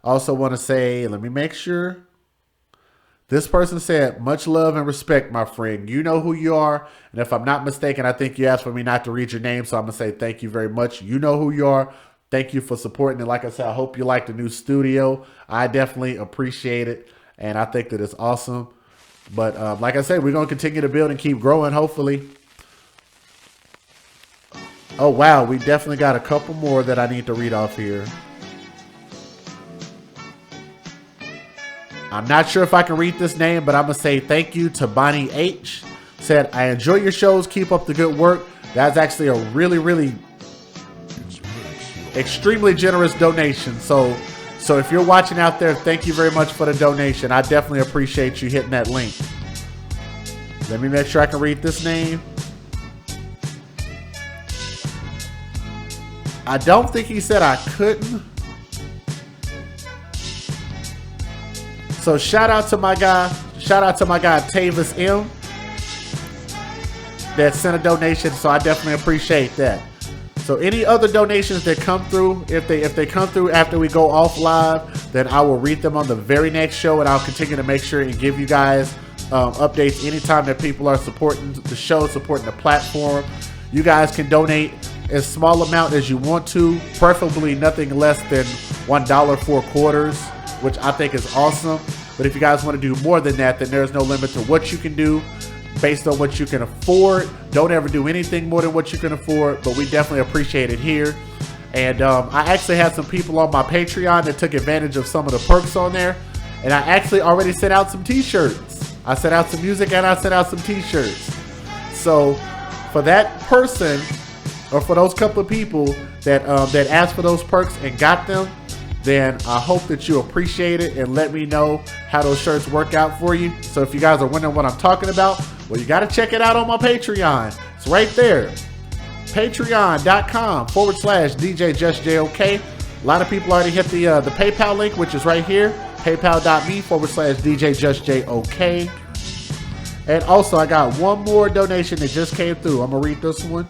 Also want to say, let me make sure. This person said, "Much love and respect, my friend. You know who you are." And if I'm not mistaken, I think you asked for me not to read your name. So I'm going to say thank you very much. You know who you are. Thank you for supporting it. Like I said, I hope you like the new studio. I definitely appreciate it. And I think that it's awesome. But like I said, we're going to continue to build and keep growing, hopefully. Oh, wow. We definitely got a couple more that I need to read off here. I'm not sure if I can read this name, but I'm going to say thank you to Bonnie H. Said, "I enjoy your shows. Keep up the good work." That's actually a really, really extremely generous donation. So if you're watching out there, thank you very much for the donation. I definitely appreciate you hitting that link. Let me make sure I can read this name. I don't think he said I couldn't. So shout out to my guy Tavis M that sent a donation. So I definitely appreciate that. So any other donations that come through, if they come through after we go off live, then I will read them on the very next show, and I'll continue to make sure and give you guys updates anytime that people are supporting the show, supporting the platform. You guys can donate as small amount as you want to, preferably nothing less than $1 4 quarters, which I think is awesome. But if you guys want to do more than that, then there's no limit to what you can do based on what you can afford. Don't ever do anything more than what you can afford, but we definitely appreciate it here. And I actually had some people on my Patreon that took advantage of some of the perks on there, and I actually already sent out some t-shirts. I sent out some music and I sent out some t-shirts. So for that person, or for those couple of people that asked for those perks and got them, then I hope that you appreciate it and let me know how those shirts work out for you. So if you guys are wondering what I'm talking about, well, you got to check it out on my Patreon. It's right there. Patreon.com/DJJustJOK. A lot of people already hit the PayPal link, which is right here. PayPal.me/DJJustJOK. And also, I got one more donation that just came through. I'm going to read this one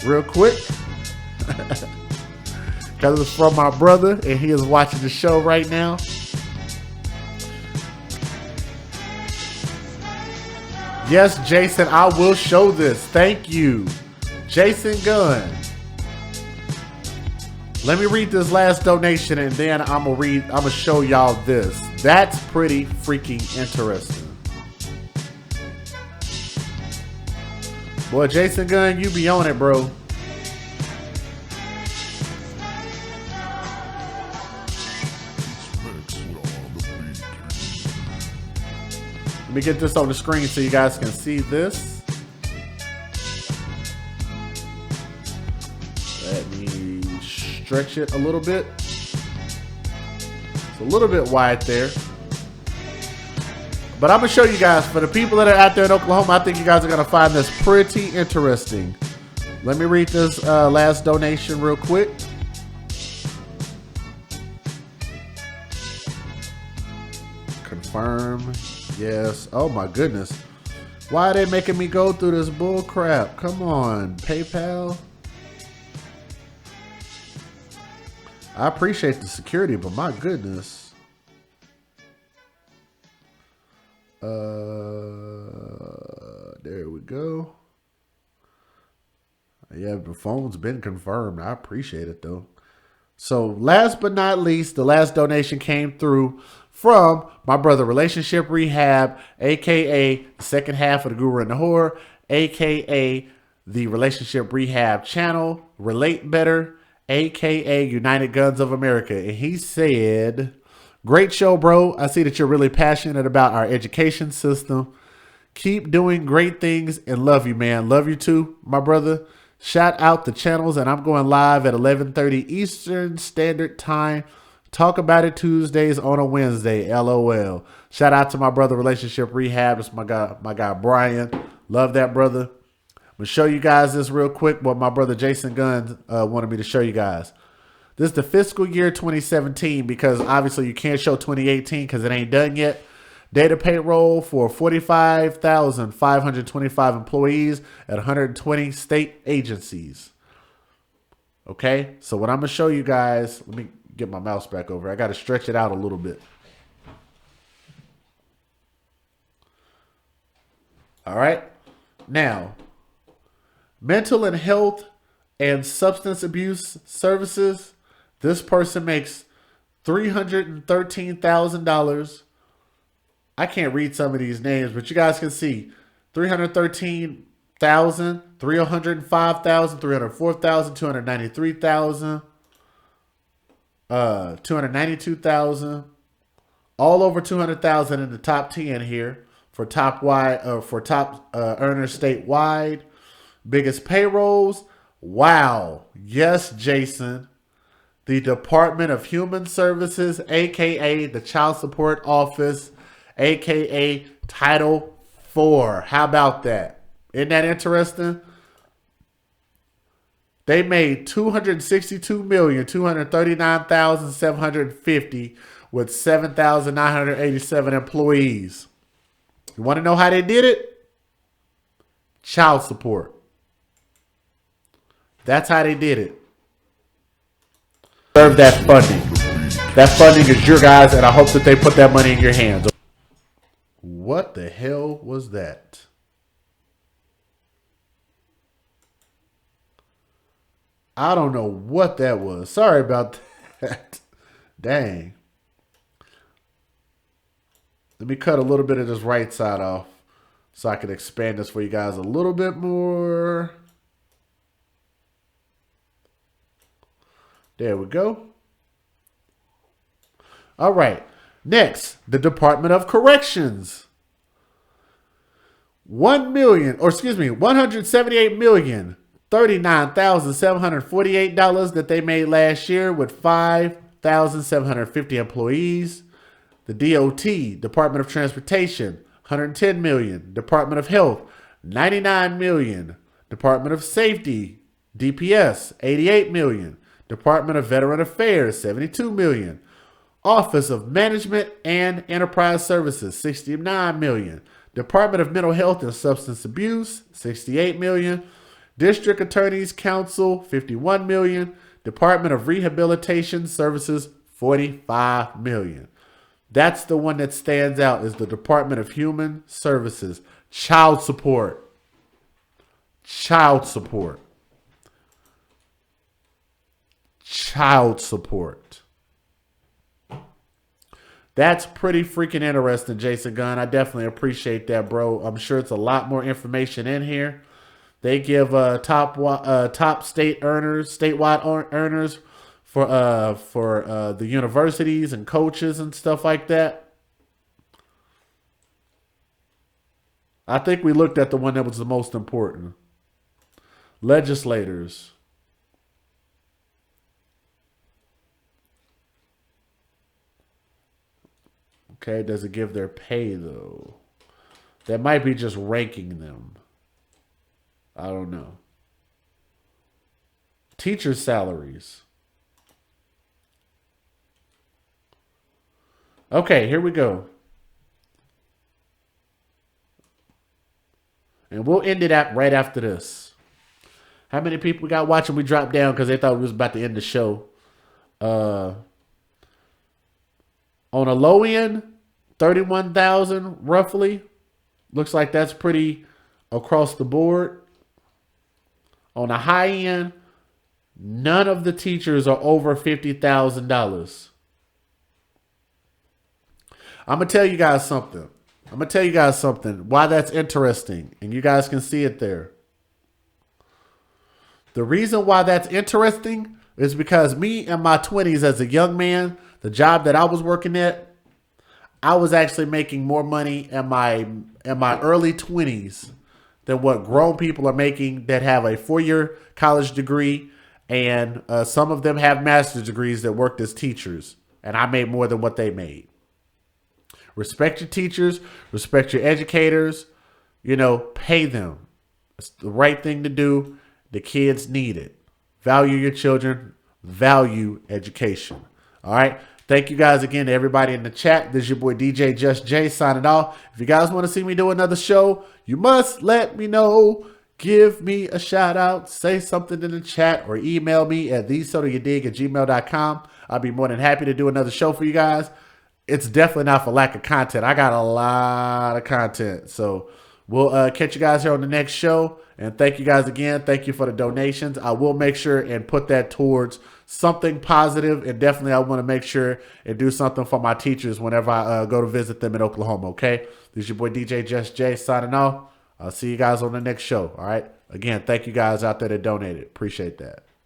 real quick. Because it's from my brother, and he is watching the show right now. Yes, Jason, I will show this. Thank you. Jason Gunn. Let me read this last donation, and then I'm gonna show y'all this. That's pretty freaking interesting. Boy, Jason Gunn, you be on it, bro. Let me get this on the screen so you guys can see this. Let me stretch it a little bit. It's a little bit wide there. But I'm going to show you guys, for the people that are out there in Oklahoma, I think you guys are going to find this pretty interesting. Let me read this last donation real quick. Confirm. Yes. Oh my goodness. Why are they making me go through this bull crap? Come on, PayPal. I appreciate the security, but my goodness. There we go. Yeah, the phone's been confirmed. I appreciate it though. So last but not least, the last donation came through from my brother Relationship Rehab, aka the second half of the Guru and the Whore, aka the Relationship Rehab channel, Relate Better, aka United Guns of America. And he said, great show, bro. I see that you're really passionate about our education system. Keep doing great things and love you, man. Love you too, my brother. Shout out the channels, and I'm going live at 11:30 Eastern Standard Time. Talk about it Tuesdays on a Wednesday. LOL. Shout out to my brother Relationship Rehab. It's my guy Brian. Love that brother. I'm gonna show you guys this real quick. What my brother Jason Gunn wanted me to show you guys. This is the fiscal year 2017, because obviously you can't show 2018 because it ain't done yet. Data payroll for 45,525 employees at 120 state agencies. Okay, so what I'm going to show you guys, let me get my mouse back over. I got to stretch it out a little bit. All right, now, mental and health and substance abuse services, this person makes $313,000. I can't read some of these names, but you guys can see 313,000, 305,000, 304,000, 293,000, 292,000, all over 200,000 in the top 10 here for top earners statewide. Biggest payrolls. Wow. Yes, Jason. the Department of Human Services, aka the Child Support Office, aka Title IV. How about that? Isn't that interesting? They made $262,239,750 with 7,987 employees. You want to know how they did it? Child support. That's how they did it. Serve that funding. That funding is your guys, and I hope that they put that money in your hands. What the hell was that? I don't know what that was. Sorry about that. Dang. Let me cut a little bit of this right side off so I can expand this for you guys a little bit more. There we go. All right. Next, the Department of Corrections. $178,039,748 that they made last year with 5,750 employees. The DOT, Department of Transportation, $110 million. Department of Health, $99 million. Department of Safety, DPS, $88 million. Department of Veteran Affairs, $72 million. Office of Management and Enterprise Services, $69 million. Department of Mental Health and Substance Abuse, $68 million. District Attorney's Council, $51 million. Department of Rehabilitation Services, $45 million. That's the one that stands out, is the Department of Human Services. Child support. Child support. Child support. That's pretty freaking interesting, Jason Gunn. I definitely appreciate that, bro. I'm sure it's a lot more information in here. They give top state earners, statewide earners for the universities and coaches and stuff like that. I think we looked at the one that was the most important. Legislators. Okay, does it give their pay though? That might be just ranking them. I don't know. Teacher salaries. Okay, here we go. And we'll end it up right after this. How many people we got watching? We dropped down because they thought we was about to end the show. On a low end, 31,000 roughly. Looks like that's pretty across the board. On a high end, none of the teachers are over $50,000. I'm going to tell you guys something. Why that's interesting. And you guys can see it there. The reason why that's interesting is because me in my 20s as a young man, the job that I was working at, I was actually making more money in my early 20s than what grown people are making that have a 4-year college degree, and some of them have master's degrees that worked as teachers, and I made more than what they made. Respect your teachers, respect your educators, pay them. It's the right thing to do. The kids need it. Value your children, value education. All right. Thank you guys again to everybody in the chat. This is your boy DJ Just J signing off. If you guys want to see me do another show, you must let me know. Give me a shout out. Say something in the chat or email me at thesotayoudig@gmail.com. I'll be more than happy to do another show for you guys. It's definitely not for lack of content. I got a lot of content. So we'll catch you guys here on the next show. And thank you guys again. Thank you for the donations. I will make sure and put that towards something positive. And definitely I want to make sure and do something for my teachers whenever I go to visit them in Oklahoma, okay? This is your boy DJ Just J signing off. I'll see you guys on the next show, all right? Again, thank you guys out there that donated. Appreciate that.